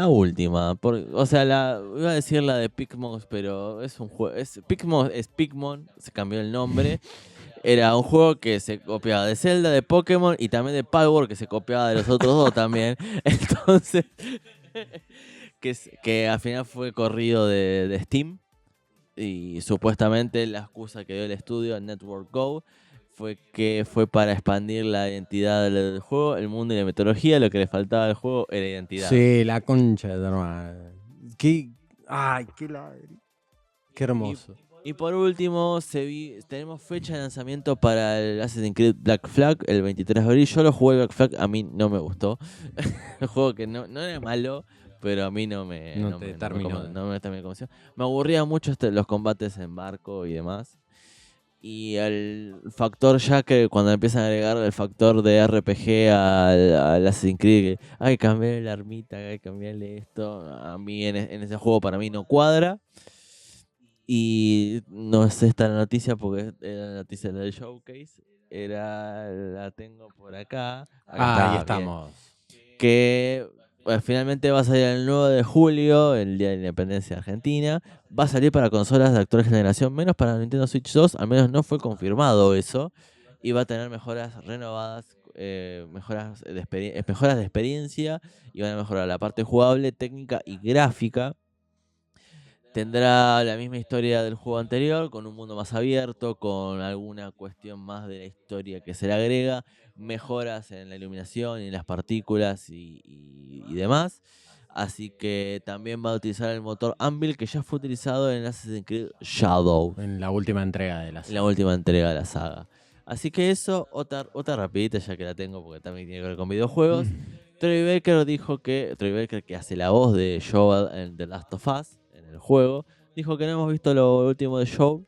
última. O sea, iba a decir la de Pikmin, pero es un juego. Pikmin, se cambió el nombre. Era un juego que se copiaba de Zelda, de Pokémon y también de Palworld, que se copiaba de los otros dos también. Entonces, que al final fue corrido de Steam. Y supuestamente la excusa que dio el estudio Network Go fue que fue para expandir la identidad del juego, el mundo y la metodología. Lo que le faltaba al juego era identidad. Sí, la concha de tu hermana. Ay, qué hermoso. Y por último, tenemos fecha de lanzamiento para el Assassin's Creed Black Flag el 23 de abril. Yo lo jugué el Black Flag, a mí no me gustó. El juego que no era malo, pero a mí no me terminó de convencer. Me aburría mucho los combates en barco y demás. Y el factor ya que cuando empiezan a agregar el factor de RPG al Assassin's Creed, que hay que cambiarle la armita, hay que cambiarle esto, a mí en ese juego para mí no cuadra. Y no es esta la noticia porque era la noticia del showcase, la tengo por acá. Ahí estamos. Que finalmente va a salir el 9 de julio, el Día de la Independencia de Argentina. Va a salir para consolas de actual generación, menos para Nintendo Switch 2, al menos no fue confirmado eso. Y va a tener mejoras renovadas, mejoras de experiencia, y van a mejorar la parte jugable, técnica y gráfica. Tendrá la misma historia del juego anterior, con un mundo más abierto, con alguna cuestión más de la historia que se le agrega, mejoras en la iluminación y en las partículas y demás. Así que también va a utilizar el motor Anvil, que ya fue utilizado en Assassin's Creed Shadow. En la última entrega de la saga. En la última entrega de la saga. Así que eso, otra rapidita ya que la tengo porque también tiene que ver con videojuegos. Troy Baker que hace la voz de Joel en The Last of Us, en el juego, dijo que no hemos visto lo último de Joel.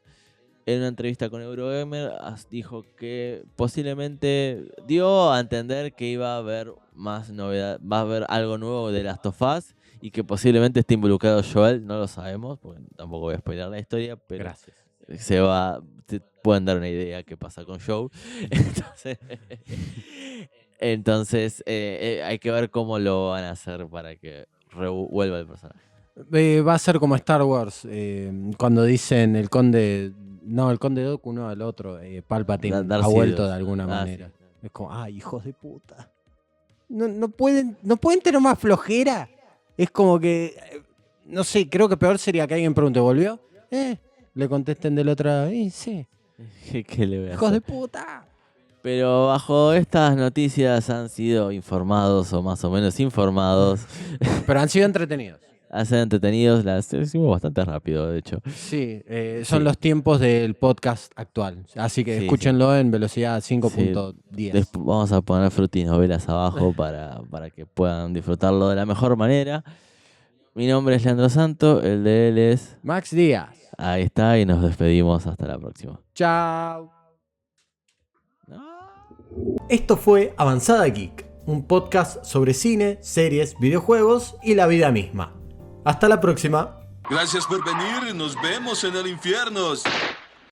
En una entrevista con Eurogamer dijo que posiblemente dio a entender que iba a haber más novedad, va a haber algo nuevo de Last of Us y que posiblemente esté involucrado Joel, no lo sabemos, porque tampoco voy a spoiler la historia, pero Gracias. te pueden dar una idea qué pasa con Joel. Entonces hay que ver cómo lo van a hacer para que vuelva el personaje. Va a ser como Star Wars, cuando dicen el conde Dooku, no, el otro, Palpatine, Darth ha vuelto Sidious. de alguna Ah, manera. sí. Es como, ay, hijos de puta. No pueden tener más flojera. Es como que, no sé, creo que peor sería que alguien pregunte, ¿volvió? Le contesten del otro, sí, ¿Qué le voy a hijos hacer? de puta. Pero bajo estas noticias han sido informados o más o menos informados. Pero han sido entretenidos. Han sido entretenidos, las hicimos bastante rápido, de hecho. Sí, son Sí. los tiempos del podcast actual. Así que Sí, escúchenlo en velocidad 5.10. Después vamos a poner frutas y novelas abajo para que puedan disfrutarlo de la mejor manera. Mi nombre es Leandro Santo, el de él es... Max Díaz. Ahí está, y nos despedimos hasta la próxima. Chao. Esto fue Avanzada Geek, un podcast sobre cine, series, videojuegos y la vida misma. Hasta la próxima. Gracias por venir, nos vemos en el infierno.